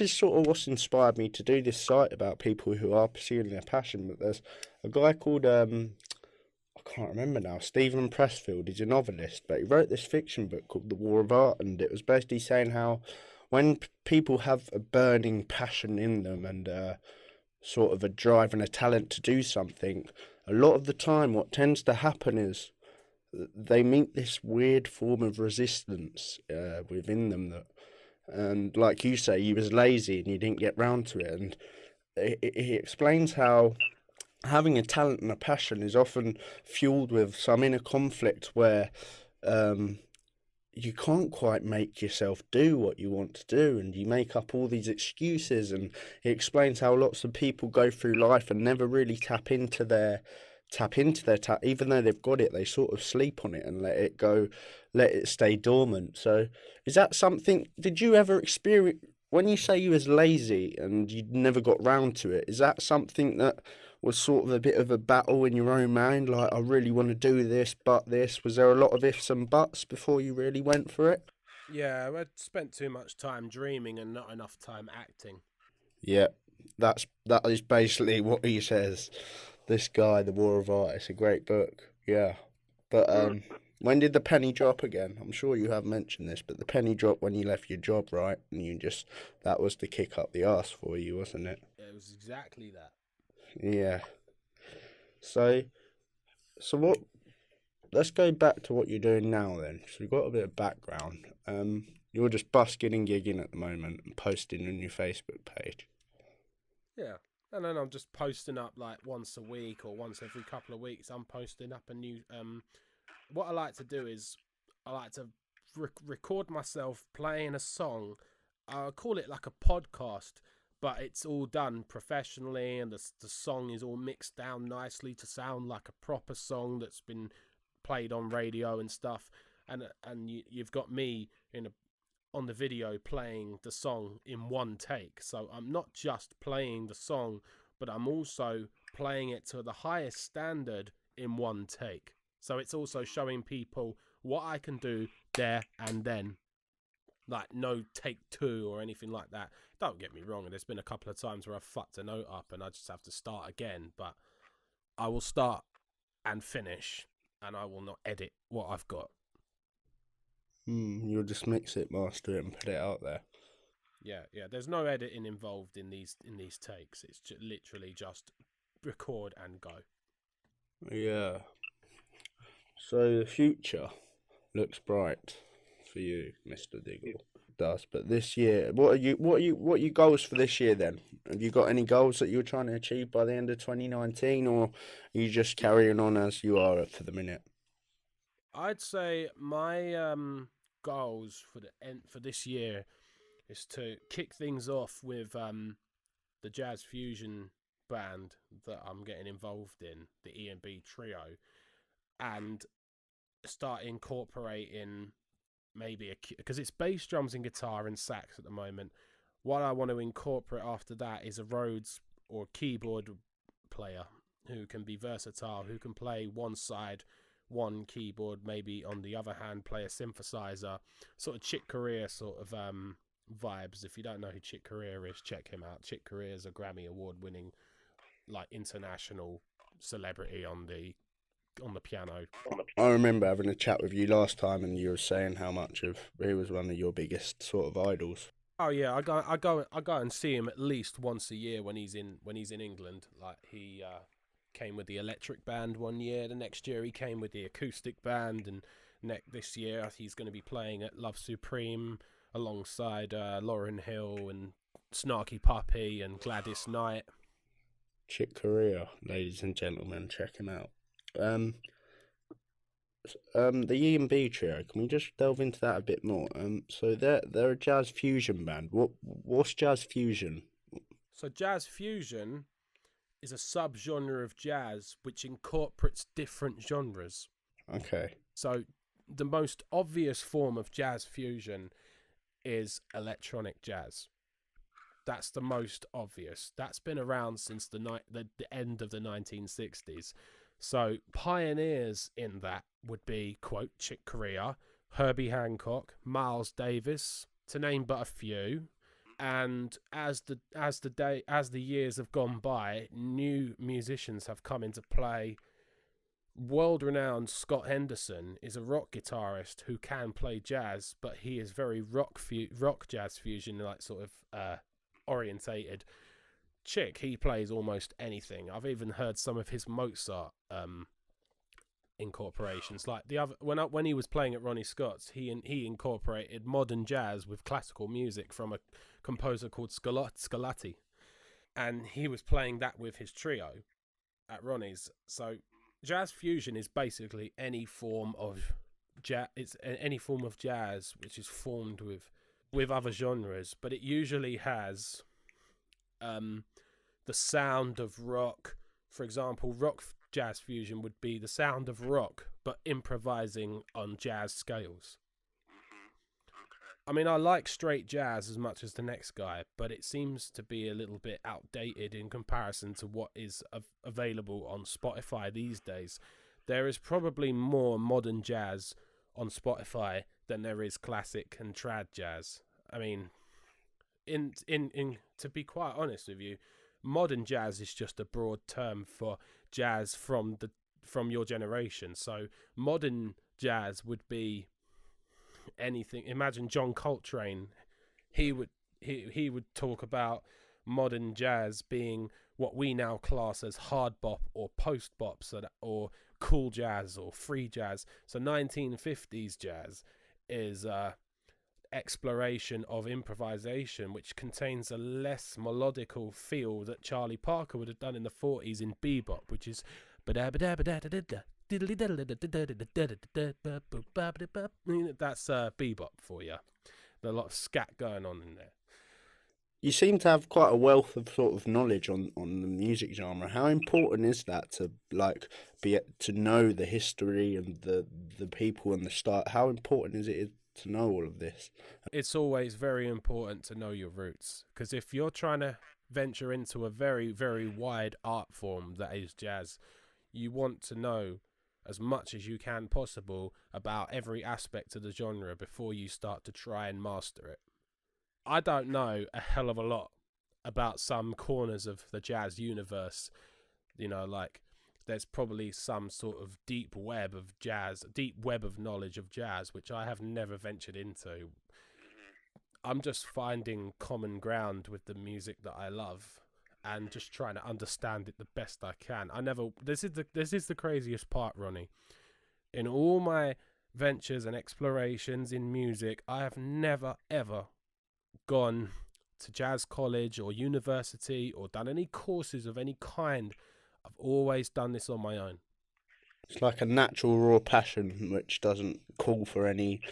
is sort of what's inspired me to do this site about people who are pursuing their passion. But there's a guy called I can't remember now. Stephen Pressfield. He's a novelist, but he wrote this fiction book called The War of Art, and it was basically saying how when people have a burning passion in them and sort of a drive and a talent to do something, a lot of the time what tends to happen is they meet this weird form of resistance within them that, and like you say, you was lazy and you didn't get round to it, and he explains how having a talent and a passion is often fueled with some inner conflict where um, you can't quite make yourself do what you want to do, and you make up all these excuses. And he explains how lots of people go through life and never really tap into their even though they've got it, they sort of sleep on it and let it go, let it stay dormant. So is that something, did you ever experience, when you say you was lazy and you never got round to it, is that something that was sort of a bit of a battle in your own mind, like I really want to do this but this? Was there a lot of ifs and buts before you really went for it? Yeah, I spent too much time dreaming and not enough time acting. Yeah, that is basically what he says. This guy, The War of Art, it's a great book. Yeah, but when did the penny drop again? I'm sure you have mentioned this, but the penny dropped when you left your job, right? And you just, that was the kick up the arse for you, wasn't it? It was exactly that. Yeah. So, so what? Let's go back to what you're doing now then. So we've got a bit of background. You're just busking and gigging at the moment and posting on your Facebook page. Yeah. And then I'm just posting up like once a week or once every couple of weeks. I'm posting up a new. What I like to do is I like to record myself playing a song. I call it like a podcast, but it's all done professionally, and the song is all mixed down nicely to sound like a proper song that's been played on radio and stuff. And you've got me on the video playing the song in one take. So I'm not just playing the song, but I'm also playing it to the highest standard in one take. So it's also showing people what I can do there and then. Like no take two or anything like that. Don't get me wrong, there's been a couple of times where I've fucked a note up and I just have to start again, but I will start and finish, and I will not edit what I've got. You'll just mix it, master it, and put it out there. Yeah. There's no editing involved in these takes. It's literally just record and go. Yeah. So the future looks bright for you, Mr. Diggle. It does. But this year, what are your goals for this year then? Have you got any goals that you're trying to achieve by the end of 2019, or are you just carrying on as you are for the minute? I'd say my goals for this year is to kick things off with the jazz fusion band that I'm getting involved in, the E&B trio, and start incorporating maybe because it's bass, drums, and guitar and sax at the moment. What I want to incorporate after that is a Rhodes or keyboard player who can be versatile, who can play one side, one keyboard, maybe on the other hand play a synthesizer, sort of Chick Corea sort of vibes. If you don't know who Chick Corea is, check him out. Chick Corea is a Grammy award winning like international celebrity on the piano. I remember having a chat with you last time, and you were saying how much of he was one of your biggest sort of idols. Oh yeah, I go and see him at least once a year when he's in England. Like came with the electric band one year. The next year he came with the acoustic band, and this year he's going to be playing at Love Supreme alongside Lauryn Hill and Snarky Puppy and Gladys Knight. Chick Corea, ladies and gentlemen, check him out. The E&B trio. Can we just delve into that a bit more? So they're a jazz fusion band. What's jazz fusion? So jazz fusion is a subgenre of jazz which incorporates different genres. Okay. So the most obvious form of jazz fusion is electronic jazz. That's the most obvious. That's been around since the end of the 1960s. So pioneers in that would be, quote, Chick Corea, Herbie Hancock, Miles Davis, to name but a few. And as the years have gone by, new musicians have come into play. World-renowned Scott Henderson is a rock guitarist who can play jazz, but he is very rock jazz fusion, like sort of orientated. Chick, he plays almost anything. I've even heard some of his Mozart incorporations. Like the other when he was playing at Ronnie Scott's, he incorporated modern jazz with classical music from a composer called Scarlatti, and he was playing that with his trio at Ronnie's. So jazz fusion is basically any form of jazz. It's any form of jazz which is formed with other genres, but it usually has the sound of rock. For example, rock jazz fusion would be the sound of rock, but improvising on jazz scales. I mean, I like straight jazz as much as the next guy, but it seems to be a little bit outdated in comparison to what is available on Spotify these days. There is probably more modern jazz on Spotify than there is classic and trad jazz. I mean, in to be quite honest with you, modern jazz is just a broad term for jazz from your generation. So modern jazz would be anything. Imagine John Coltrane. He would talk about modern jazz being what we now class as hard bop or post bop, or cool jazz or free jazz. So 1950s jazz is exploration of improvisation, which contains a less melodical feel that Charlie Parker would have done in the 40s in bebop, which is that's bebop for you. There's a lot of scat going on in there. You seem to have quite a wealth of sort of knowledge on the music genre. How important is that to to know the history and the people and the style? How important is it to know all of this? It's always very important to know your roots, because if you're trying to venture into a very, very wide art form that is jazz, you want to know as much as you can possible about every aspect of the genre before you start to try and master it. I don't know a hell of a lot about some corners of the jazz universe. You know, like there's probably some sort of deep web of knowledge of jazz, which I have never ventured into. I'm just finding common ground with the music that I love and just trying to understand it the best I can. This is the craziest part, Ronnie. In all my ventures and explorations in music, I have never ever gone to jazz college or university or done any courses of any kind. I've always done this on my own. It's like a natural raw passion which doesn't call for any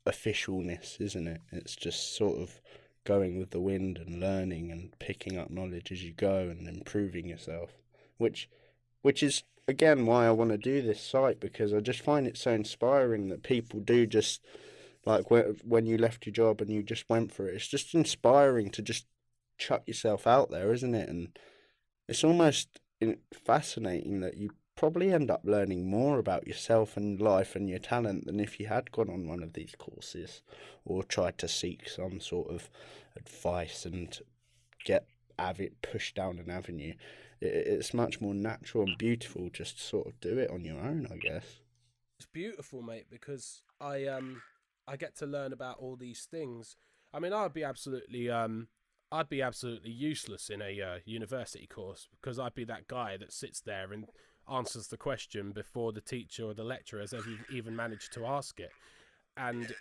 officialness, isn't it? It's just sort of going with the wind and learning and picking up knowledge as you go and improving yourself, which is again why I want to do this site, because I just find it so inspiring that people do just like when you left your job and you just went for it. It's just inspiring to just chuck yourself out there, isn't it? And it's almost fascinating that you probably end up learning more about yourself and life and your talent than if you had gone on one of these courses or tried to seek some sort of advice and pushed down an avenue. It's much more natural and beautiful just to sort of do it on your own, I guess. It's beautiful, mate, because I get to learn about all these things. I mean, I'd be absolutely I'd be absolutely useless in a university course because I'd be that guy that sits there and answers the question before the teacher or the lecturer has even managed to ask it. And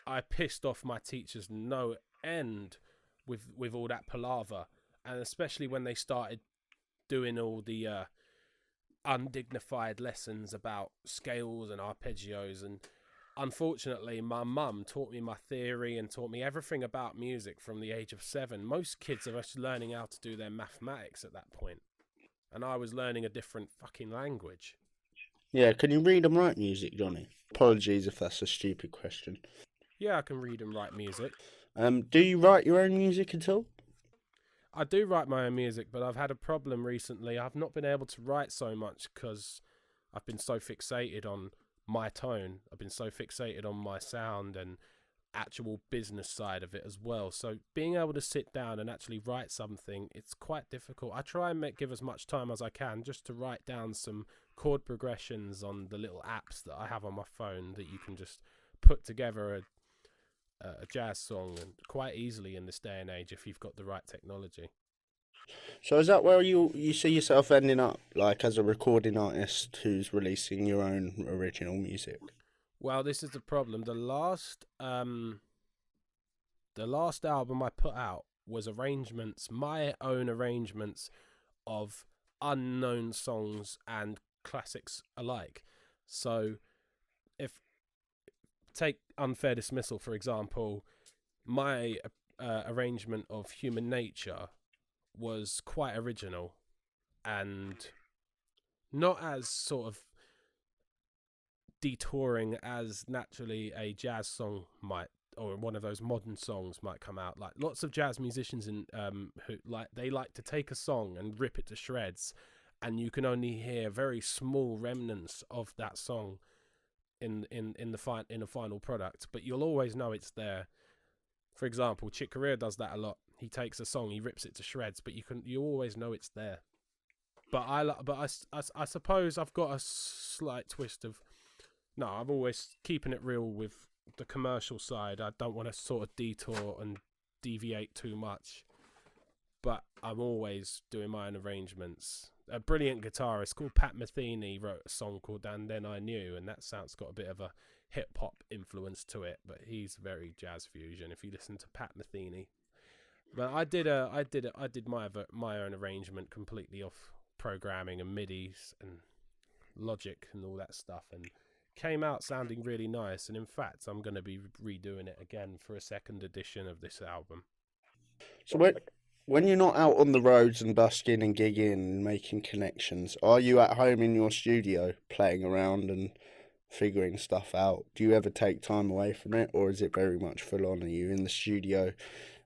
I pissed off my teachers no end with all that palaver, and especially when they started doing all the undignified lessons about scales and arpeggios. And unfortunately, my mum taught me my theory and taught me everything about music from the age of 7. Most kids are just learning how to do their mathematics at that point, and I was learning a different fucking language. Yeah, can you read and write music, Johnny? Apologies if that's a stupid question. Yeah, I can read and write music. Do you write your own music at all? I do write my own music, but I've had a problem recently. I've not been able to write so much because I've been so fixated on my tone. I've been so fixated on my sound and actual business side of it as well. So being able to sit down and actually write something, it's quite difficult. I try and give as much time as I can just to write down some chord progressions on the little apps that I have on my phone that you can just put together a jazz song and quite easily in this day and age if you've got the right technology. So is that where you see yourself ending up, like as a recording artist who's releasing your own original music? Well, this is the problem. The last album I put out was arrangements, my own arrangements of unknown songs and classics alike. So if take Unfair Dismissal for example, my arrangement of Human Nature was quite original and not as sort of detouring as naturally a jazz song might, or one of those modern songs might come out. Like lots of jazz musicians in who like they like to take a song and rip it to shreds, and you can only hear very small remnants of that song in the final product, but you'll always know it's there. For example, Chick Corea does that a lot. He takes a song, he rips it to shreds, but you always know it's there. But I suppose I've got a slight twist of no. I'm always keeping it real with the commercial side. I don't want to sort of detour and deviate too much, but I'm always doing my own arrangements. A brilliant guitarist called Pat Metheny wrote a song called "And Then I Knew," and that sound's got a bit of a hip hop influence to it, but he's very jazz fusion. If you listen to Pat Metheny, but I did my own arrangement completely off programming and MIDIs and Logic and all that stuff, and came out sounding really nice. And in fact, I'm going to be redoing it again for a second edition of this album. So when you're not out on the roads and busking and gigging and making connections, are you at home in your studio playing around and figuring stuff out? Do you ever take time away from it, or is it very much full on? Are you in the studio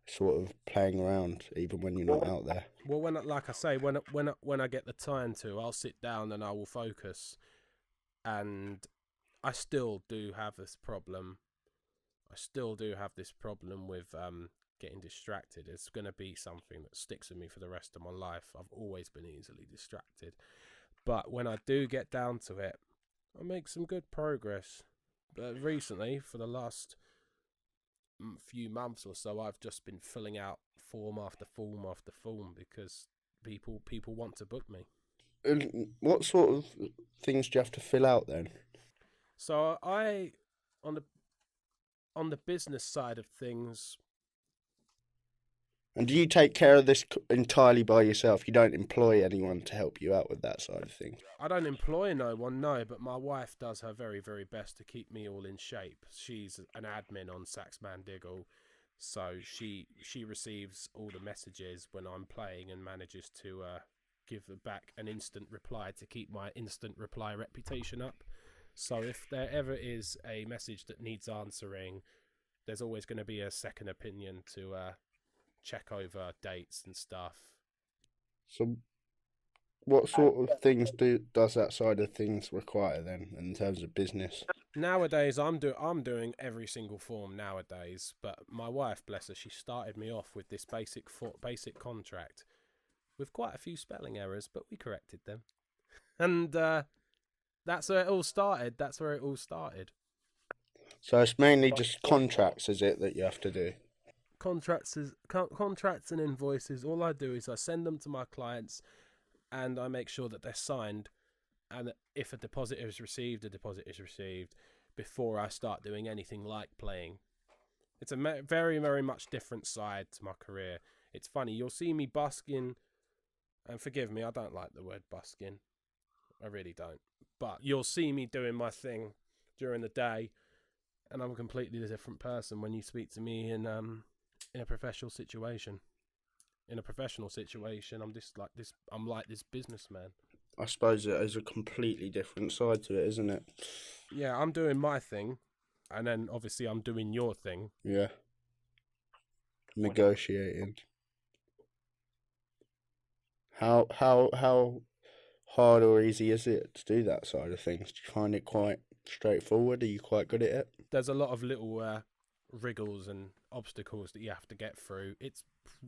sort of playing around even when you're not out there? Well, like I say, when I get the time to, I'll sit down and I will focus. And I still do have this problem. With getting distracted. It's going to be something that sticks with me for the rest of my life. I've always been easily distracted. But when I do get down to it, I make some good progress. But recently, for the last few months or so, I've just been filling out form after form after form because people want to book me. And what sort of things do you have to fill out then? So I on the business side of things. And do you take care of this entirely by yourself? You don't employ anyone to help you out with that side of things? I don't employ no one, no, but my wife does her very, very best to keep me all in shape. She's an admin on Saxman Diggle, so she receives all the messages when I'm playing and manages to give back an instant reply to keep my instant reply reputation up. So if there ever is a message that needs answering, there's always going to be a second opinion to check over dates and stuff. So what sort of things does that side of things require then in terms of business? Nowadays, I'm doing every single form nowadays, but my wife, bless her, she started me off with this basic contract with quite a few spelling errors, but we corrected them, and that's where it all started. So it's mainly just contracts, is it, that you have to do? contracts and invoices. All I do is I send them to my clients, and I make sure that they're signed. And if a deposit is received, a deposit is received before I start doing anything like playing. It's a very, very much different side to my career. It's funny, you'll see me busking, and forgive me, I don't like the word busking. I really don't. But you'll see me doing my thing during the day, and I'm a completely different person when you speak to me in a professional situation. In a professional situation, I'm just like this. I'm like this businessman. I suppose it is a completely different side to it, isn't it? Yeah, I'm doing my thing, and then obviously I'm doing your thing. Yeah. Negotiating. How hard or easy is it to do that side of things? Do you find it quite straightforward? Are you quite good at it? There's a lot of little wriggles and obstacles that you have to get through. It's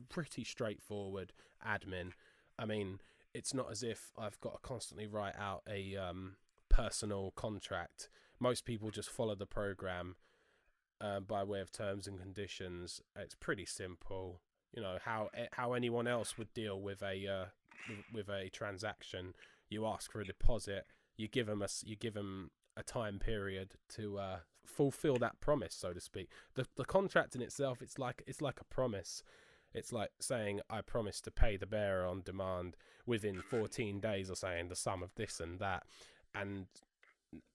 pretty straightforward admin. I mean, it's not as if I've got to constantly write out a personal contract. Most people just follow the program by way of terms and conditions. It's pretty simple. You know how anyone else would deal with a transaction. You ask for a deposit. You give them a time period to fulfill that promise, so to speak. The contract in itself, it's like a promise. It's like saying I promise to pay the bearer on demand within 14 days, or saying the sum of this and that. And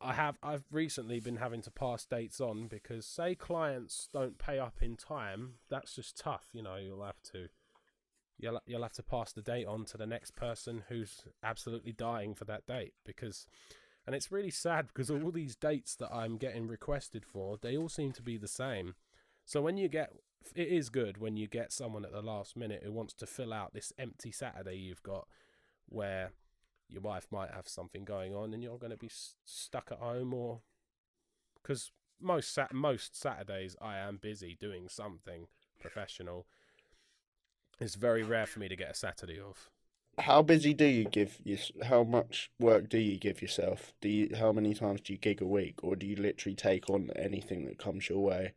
I've recently been having to pass dates on because, say, clients don't pay up in time. That's just tough, you know. You'll have to pass the date on to the next person who's absolutely dying for that date, and it's really sad because all these dates that I'm getting requested for, they all seem to be the same. So it is good when you get someone at the last minute who wants to fill out this empty Saturday you've got, where your wife might have something going on and you're going to be stuck at home, or because most Saturdays I am busy doing something professional. It's very rare for me to get a Saturday off. How busy do you how much work do you give yourself? How many times do you gig a week, or do you literally take on anything that comes your way,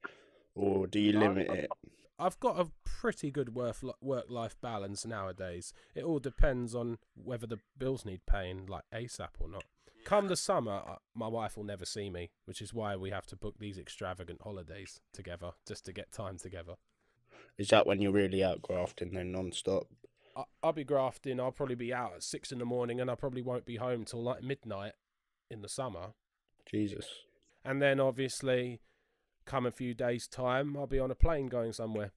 or do you limit it? I've got a pretty good work-life balance nowadays. It all depends on whether the bills need paying, like ASAP or not. Come the summer, my wife will never see me, which is why we have to book these extravagant holidays together, just to get time together. Is that when you're really out grafting then, non-stop? I'll be grafting. I'll probably be out at 6 in the morning, and I probably won't be home till like midnight in the summer. Jesus. And then obviously, come a few days' time, I'll be on a plane going somewhere.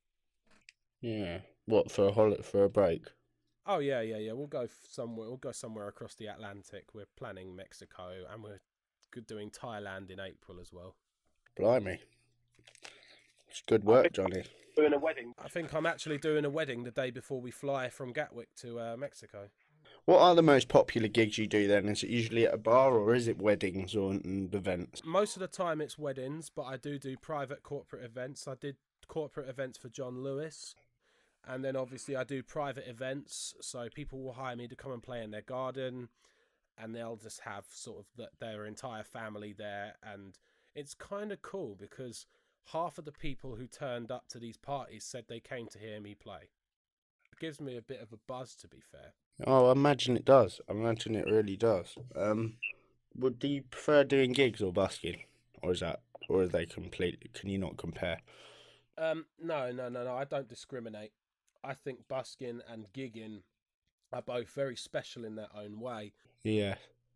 Yeah. What, for a break? Oh yeah. We'll go somewhere across the Atlantic. We're planning Mexico, and we're doing Thailand in April as well. Blimey. It's good work, Johnny. Doing a wedding. I think I'm actually doing a wedding the day before we fly from Gatwick to Mexico. What are the most popular gigs you do then? Is it usually at a bar, or is it weddings and events? Most of the time it's weddings, but I do private corporate events. I did corporate events for John Lewis, and then obviously I do private events, so people will hire me to come and play in their garden, and they'll just have sort of their entire family there, and it's kind of cool because half of the people who turned up to these parties said they came to hear me play. It gives me a bit of a buzz, to be fair. Oh, I imagine it does. I imagine it really does. Do you prefer doing gigs or busking? Or are they completely, can you not compare? No, I don't discriminate. I think busking and gigging are both very special in their own way. Yeah.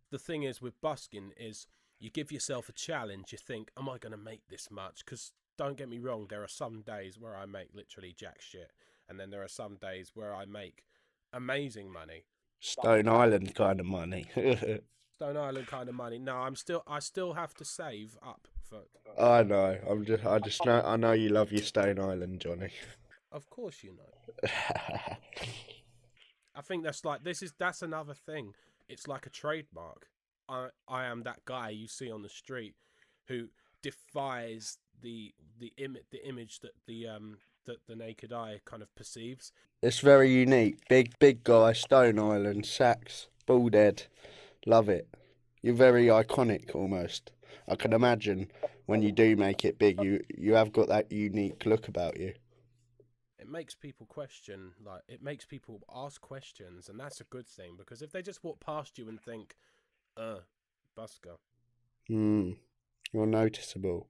The thing is with busking is you give yourself a challenge. You think, am I going to make this much? Because don't get me wrong, there are some days where I make literally jack shit. And then there are some days where I make amazing money. Stone Island kind of money. Stone Island kind of money. No, I still have to save up for. I know. I know you love your Stone Island, Johnny. Of course you know. I think that's another thing. It's like a trademark. I am that guy you see on the street who defies the image that the naked eye kind of perceives. It's very unique. Big guy, Stone Island, sax, bald head. Love it. You're very iconic almost. I can imagine when you do make it big, you have got that unique look about you. it makes people question, like, it makes people ask questions, and that's a good thing, because if they just walk past you and think, busker. You're noticeable.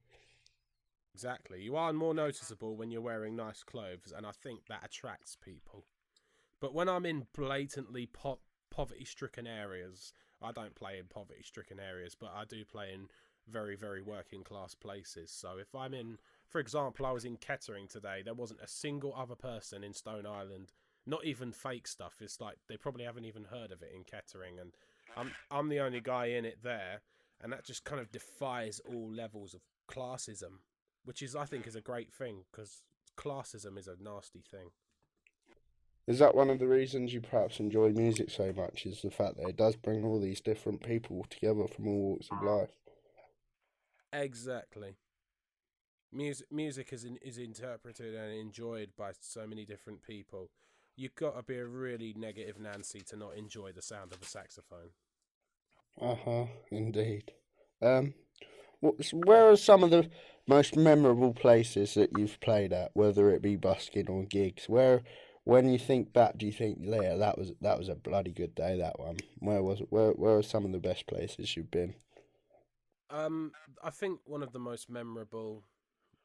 Exactly. You are more noticeable when you're wearing nice clothes, and I think that attracts people. But when I'm in blatantly poverty-stricken areas, I don't play in poverty-stricken areas, but I do play in very, very working-class places. So if I'm in, for example, I was in Kettering today, there wasn't a single other person in Stone Island, not even fake stuff. It's like they probably haven't even heard of it in Kettering, and I'm the only guy in it there, and that just kind of defies all levels of classism, which is, I think, is a great thing, because classism is a nasty thing. Is that one of the reasons you perhaps enjoy music so much? Is the fact that it does bring all these different people together from all walks of life? Exactly. Music is interpreted and enjoyed by so many different people. You've got to be a really negative Nancy to not enjoy the sound of a saxophone. Indeed. Where are some of the most memorable places that you've played at, whether it be busking or gigs? When you think back, do you think, yeah, that was a bloody good day, that one? Where was it? Where are some of the best places you've been? I think one of the most memorable.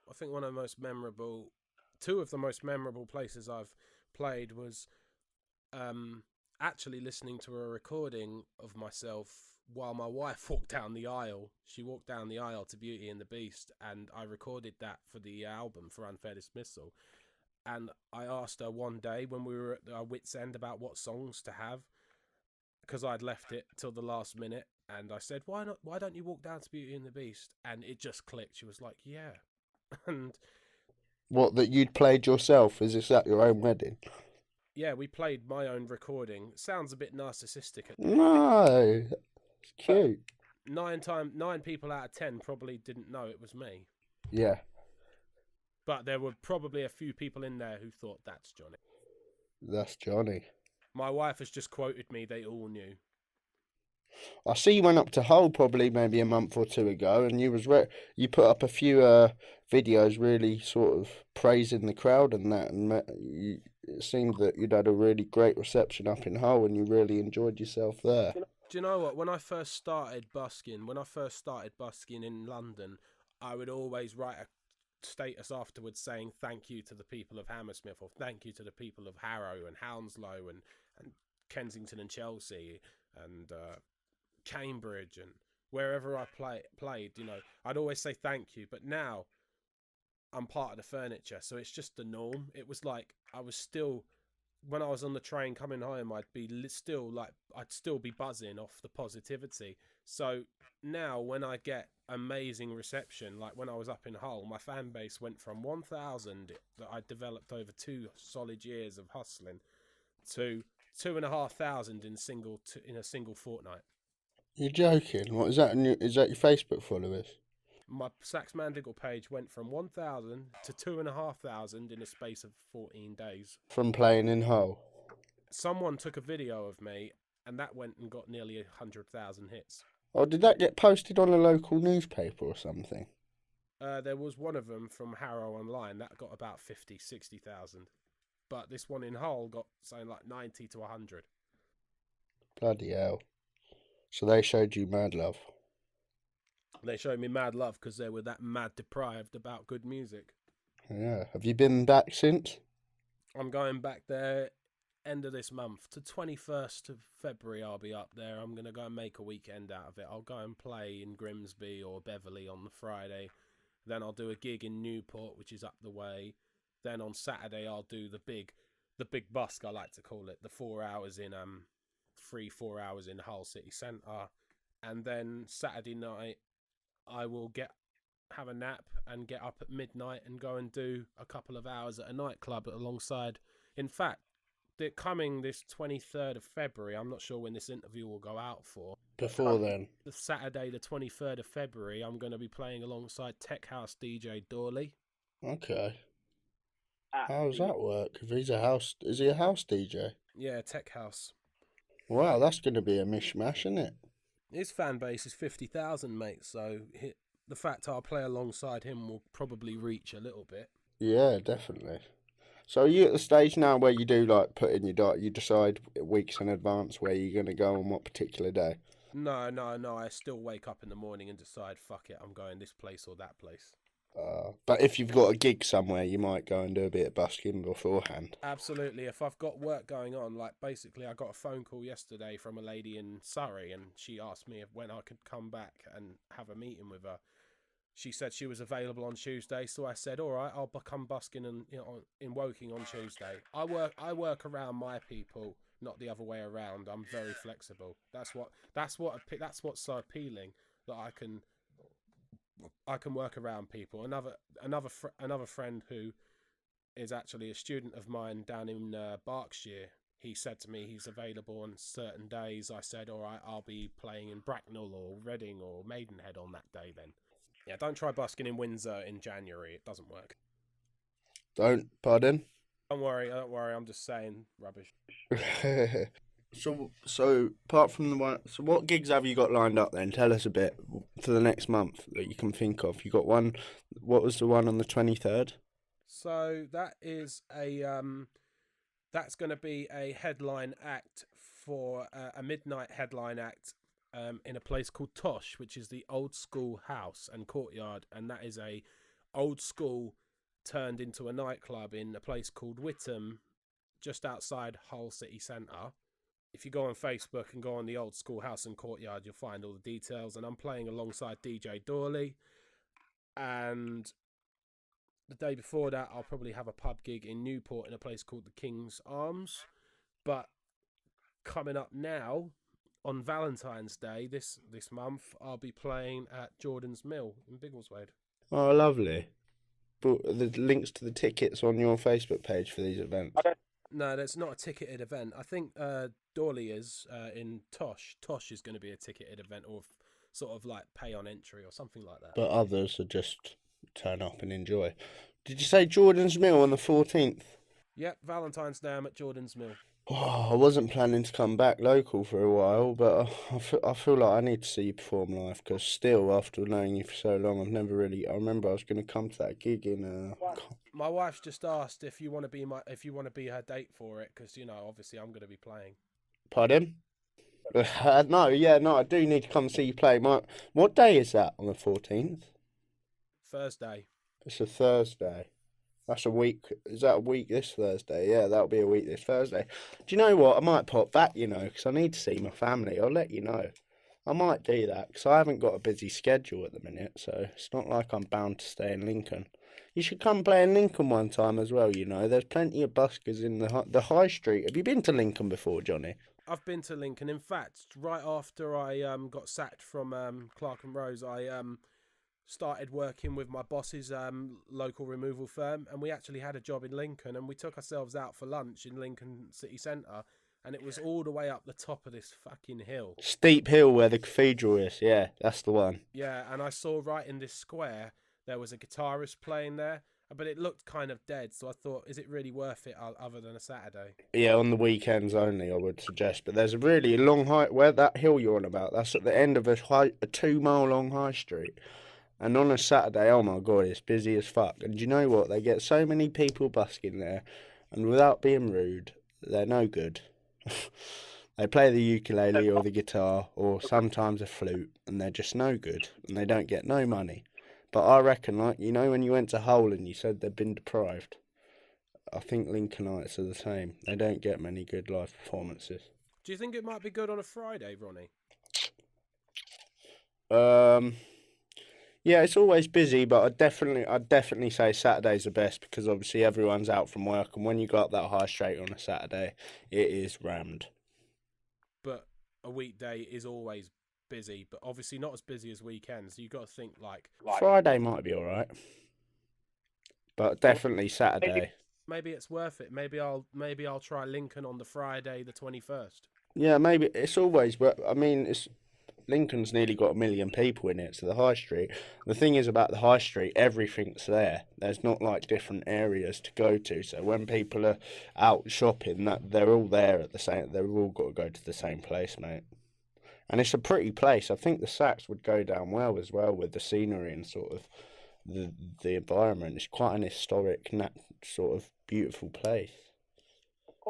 I think one of the most memorable. Two of the most memorable places I've played was actually listening to a recording of myself while my wife walked down the aisle. She walked down the aisle to Beauty and the Beast, and I recorded that for the album for Unfair Dismissal. And I asked her one day when we were at our wits' end about what songs to have, because I'd left it till the last minute, and I said, "Why not? Why don't you walk down to Beauty and the Beast?" And it just clicked. She was like, "Yeah," and What, that you'd played yourself? Is this at your own wedding? yeah, we played my own recording. Sounds a bit narcissistic, No, it's cute. nine people out of 10 probably didn't know it was me. Yeah, But there were probably a few people in there who thought that's Johnny. that's Johnny. My wife has just quoted me, they all knew. I see you went up to Hull probably maybe a month or two ago, and you put up a few videos really sort of praising the crowd and that, and it seemed that you'd had a really great reception up in Hull, and you really enjoyed yourself there. Do you know what? When I first started busking in London, I would always write a status afterwards saying thank you to the people of Hammersmith, or thank you to the people of Harrow and Hounslow and Kensington and Chelsea and Cambridge and wherever I played, I'd always say thank you. But now I'm part of the furniture, so it's just the norm. It was like I was still, when I was on the train coming home, I'd still be buzzing off the positivity. So now when I get amazing reception, like when I was up in Hull, my fan base went from 1,000 that I developed over 2 solid years of hustling to 2,500 in a single fortnight. You're joking? What is that? Is that your Facebook followers? My Saxman Diggle page went from 1,000 to 2,500 in a space of 14 days. From playing in Hull? Someone took a video of me, and that went and got nearly 100,000 hits. Oh, did that get posted on a local newspaper or something? There was one of them from Harrow Online that got about 50, 60,000. But this one in Hull got something like 90 to 100. Bloody hell. So they showed you mad love. They showed me mad love because they were that mad deprived about good music. Yeah. Have you been back since? I'm going back there end of this month. To 21st of February I'll be up there. I'm going to go and make a weekend out of it. I'll go and play in Grimsby or Beverley on the Friday. Then I'll do a gig in Newport, which is up the way. Then on Saturday I'll do the big busk, I like to call it. The 4 hours in 4 hours in Hull City Centre. And then Saturday night I will have a nap and get up at midnight and go and do a couple of hours at a nightclub alongside. In fact, coming this 23rd of February, I'm not sure when this interview will go out for. Before then? The Saturday, the 23rd of February, I'm going to be playing alongside Tech House DJ Dawley. Okay. How does that work? If is he a house DJ? Yeah, Tech House. Wow, that's going to be a mishmash, isn't it? His fan base is 50,000, mate, so the fact I'll play alongside him will probably reach a little bit. Yeah, definitely. So are you at the stage now where you do like put in your diet, you decide weeks in advance where you're going to go on what particular day? No. I still wake up in the morning and decide, fuck it, I'm going this place or that place. But if you've got a gig somewhere, you might go and do a bit of busking beforehand. Absolutely. If I've got work going on, like basically, I got a phone call yesterday from a lady in Surrey, and she asked me when I could come back and have a meeting with her. She said she was available on Tuesday, so I said, "All right, I'll come busking and in Woking on Tuesday." I work around my people, not the other way around. I'm very flexible. That's what's so appealing, that I can work around people. Another friend who is actually a student of mine down in Berkshire. He said to me he's available on certain days. I said, all right, I'll be playing in Bracknell or Reading or Maidenhead on that day then. Yeah, don't try busking in Windsor in January. It doesn't work. Pardon? Don't worry. I'm just saying rubbish. So apart from the one, so what gigs have you got lined up then? Tell us a bit for the next month that you can think of. You got one. What was the one on the 23rd? So that is that's going to be a headline act for a midnight headline act in a place called Tosh, which is the old school house and courtyard, and that is a old school turned into a nightclub in a place called Whittam, just outside Hull city centre. If you go on Facebook and go on the old school house and courtyard, you'll find all the details. And I'm playing alongside DJ Dawley. And the day before that, I'll probably have a pub gig in Newport in a place called the King's Arms. But coming up now, on Valentine's Day this month, I'll be playing at Jordan's Mill in Biggleswade. Oh, lovely. But the links to the tickets on your Facebook page for these events. No, that's not a ticketed event. I think Dawley is in Tosh. Tosh is going to be a ticketed event, or sort of like pay on entry or something like that. But others are just turn up and enjoy. Did you say Jordan's Mill on the 14th? Yep, Valentine's Day I'm at Jordan's Mill. Oh, I wasn't planning to come back local for a while, but I feel like I need to see you perform live, because still, after knowing you for so long, I've never really. I remember I was going to come to that gig in. My wife's just asked if you want to be her date for it, because obviously I'm going to be playing. Pardon? No, I do need to come see you play. What day is that on the 14th? Thursday. It's a Thursday. That's a week. Is that a week this Thursday? Yeah, that'll be a week this Thursday. Do you know what? I might pop back, because I need to see my family. I'll let you know. I might do that, because I haven't got a busy schedule at the minute, so it's not like I'm bound to stay in Lincoln. You should come play in Lincoln one time as well, There's plenty of buskers in the high street. Have you been to Lincoln before, Johnny? I've been to Lincoln. In fact, right after I got sacked from Clark and Rose, I started working with my boss's local removal firm, and we actually had a job in Lincoln, and we took ourselves out for lunch in Lincoln city centre, and it was all the way up the top of this fucking hill. Steep hill where the cathedral is, yeah, that's the one. Yeah, and I saw right in this square there was a guitarist playing there, but it looked kind of dead, so I thought, is it really worth it other than a Saturday? Yeah, on the weekends only, I would suggest. But there's a really long where that hill you're on about, that's at the end of a 2-mile long high street. And on a Saturday, oh my God, it's busy as fuck. And do you know what? They get so many people busking there, and without being rude, they're no good. They play the ukulele or the guitar or sometimes a flute, and they're just no good, and they don't get no money. But I reckon, when you went to Hull and you said they've been deprived, I think Lincolnites are the same. They don't get many good live performances. Do you think it might be good on a Friday, Ronnie? Yeah, it's always busy, but I'd definitely say Saturday's the best, because obviously everyone's out from work, and when you go up that high street on a Saturday, it is rammed. But a weekday is always busy, but obviously not as busy as weekends. You got to think like Friday might be all right, but definitely Saturday. Maybe it's worth it. Maybe I'll try Lincoln on the Friday, the 21st. Yeah, maybe it's always. I mean, Lincoln's nearly got 1 million people in it, so the high street. The thing is about the high street, everything's there. There's not like different areas to go to. So when people are out shopping, that they're all there at the same. They've all got to go to the same place, mate. And it's a pretty place. I think the Sax would go down well as well with the scenery and sort of the environment. It's quite an historic, sort of beautiful place.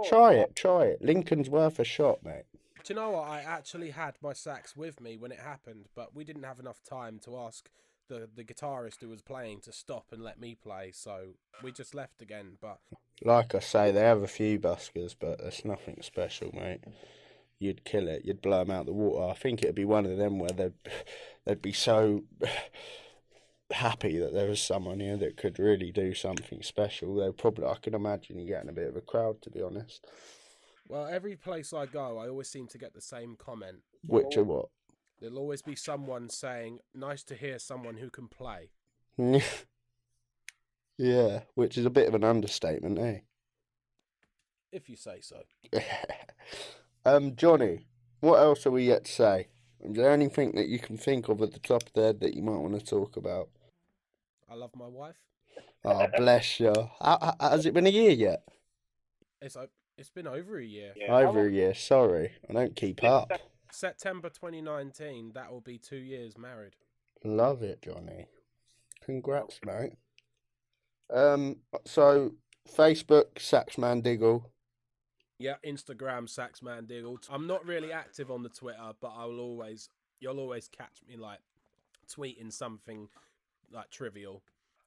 Try it. Lincoln's worth a shot, mate. Do you know what? I actually had my sax with me when it happened, but we didn't have enough time to ask the guitarist who was playing to stop and let me play, so we just left again. But Like I say, they have a few buskers, but it's nothing special, mate. You'd kill it. You'd blow them out the water. I think it'd be one of them where they'd be so happy that there was someone here that could really do something special. They'd probably, I can imagine you getting a bit of a crowd, to be honest. well, every place I go, I always seem to get the same comment. Which are what? There'll always be someone saying, "Nice to hear someone who can play." Yeah, which is a bit of an understatement, eh? If you say so. Johnny, what else are we yet to say? Is there anything that you can think of at the top of the head that you might want to talk about? I love my wife. Oh, bless you. Has it been a year yet? It's been over a year. Yeah, Over a year, sorry. I don't keep up. September 2019, that will be 2 years married. Love it, Johnny. Congrats, mate. So, Facebook, Saxman Diggle. Yeah, Instagram, Saxman Diggle. I'm not really active on the Twitter, but you'll always catch me like tweeting something like trivial.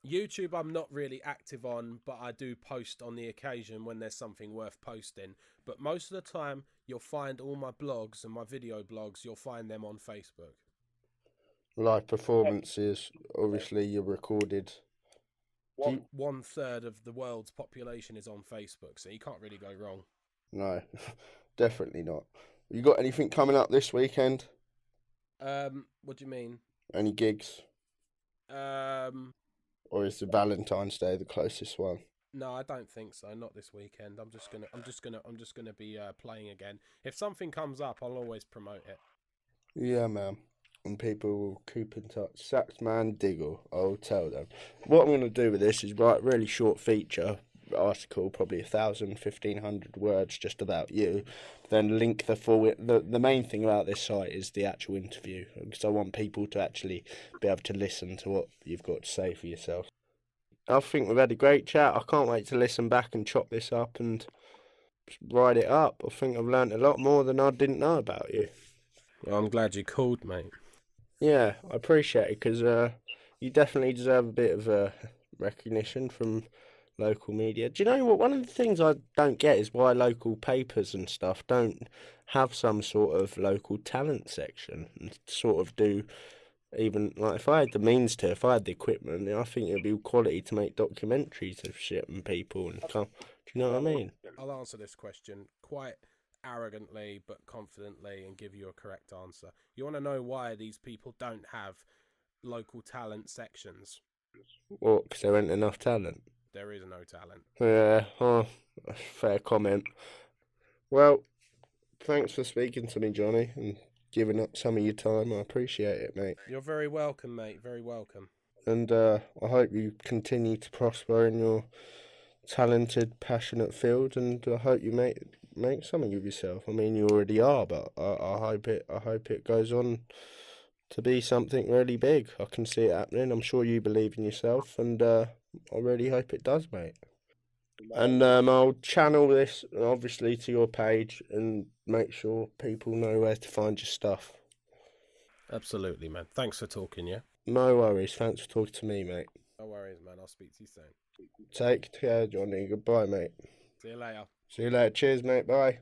YouTube, I'm not really active on, but I do post on the occasion when there's something worth posting. But most of the time, you'll find all my blogs and my video blogs, you'll find them on Facebook. Live performances, obviously, you're recorded. 1/3 of the world's population is on Facebook, so you can't really go wrong. No, definitely not. You got anything coming up this weekend? What do you mean? Any gigs? Um, Or is the Valentine's Day the closest one? no, I don't think so. Not this weekend. I'm just gonna be playing again. If something comes up, I'll always promote it. Yeah, man. And people will keep in touch. Saxman Diggle, I'll tell them. What I'm going to do with this is write a really short feature article, probably 1,000, 1,500 words just about you. Then link the full. The main thing about this site is the actual interview, because I want people to actually be able to listen to what you've got to say for yourself. I think we've had a great chat. I can't wait to listen back and chop this up and write it up. I think I've learnt a lot more than I didn't know about you. Well, I'm glad you called, mate. Yeah, I appreciate it, because you definitely deserve a bit of recognition from local media. Do you know what? One of the things I don't get is why local papers and stuff don't have some sort of local talent section and sort of do, even like if I had the means to, if I had the equipment, I think it'd be quality to make documentaries of shit and people and come. Do you know what I mean? I'll answer this question quite arrogantly but confidently and give you a correct answer. You want to know why these people don't have local talent sections? What? Because there ain't enough talent. There is no talent. Yeah, fair comment. Well, thanks for speaking to me, Johnny, and giving up some of your time. I appreciate it, mate. You're very welcome, mate. Very welcome. And I hope you continue to prosper in your talented, passionate field, and I hope you make something of yourself. I mean, you already are, but I hope it goes on to be something really big. I can see it happening. I'm sure you believe in yourself, and I really hope it does, mate. And I'll channel this obviously to your page and make sure people know where to find your stuff. Absolutely, man. Thanks for talking, yeah? No worries. Thanks for talking to me, mate. No worries, man. I'll speak to you soon. Take care, Johnny. Goodbye, mate. See you later. See you later. Cheers, mate. Bye.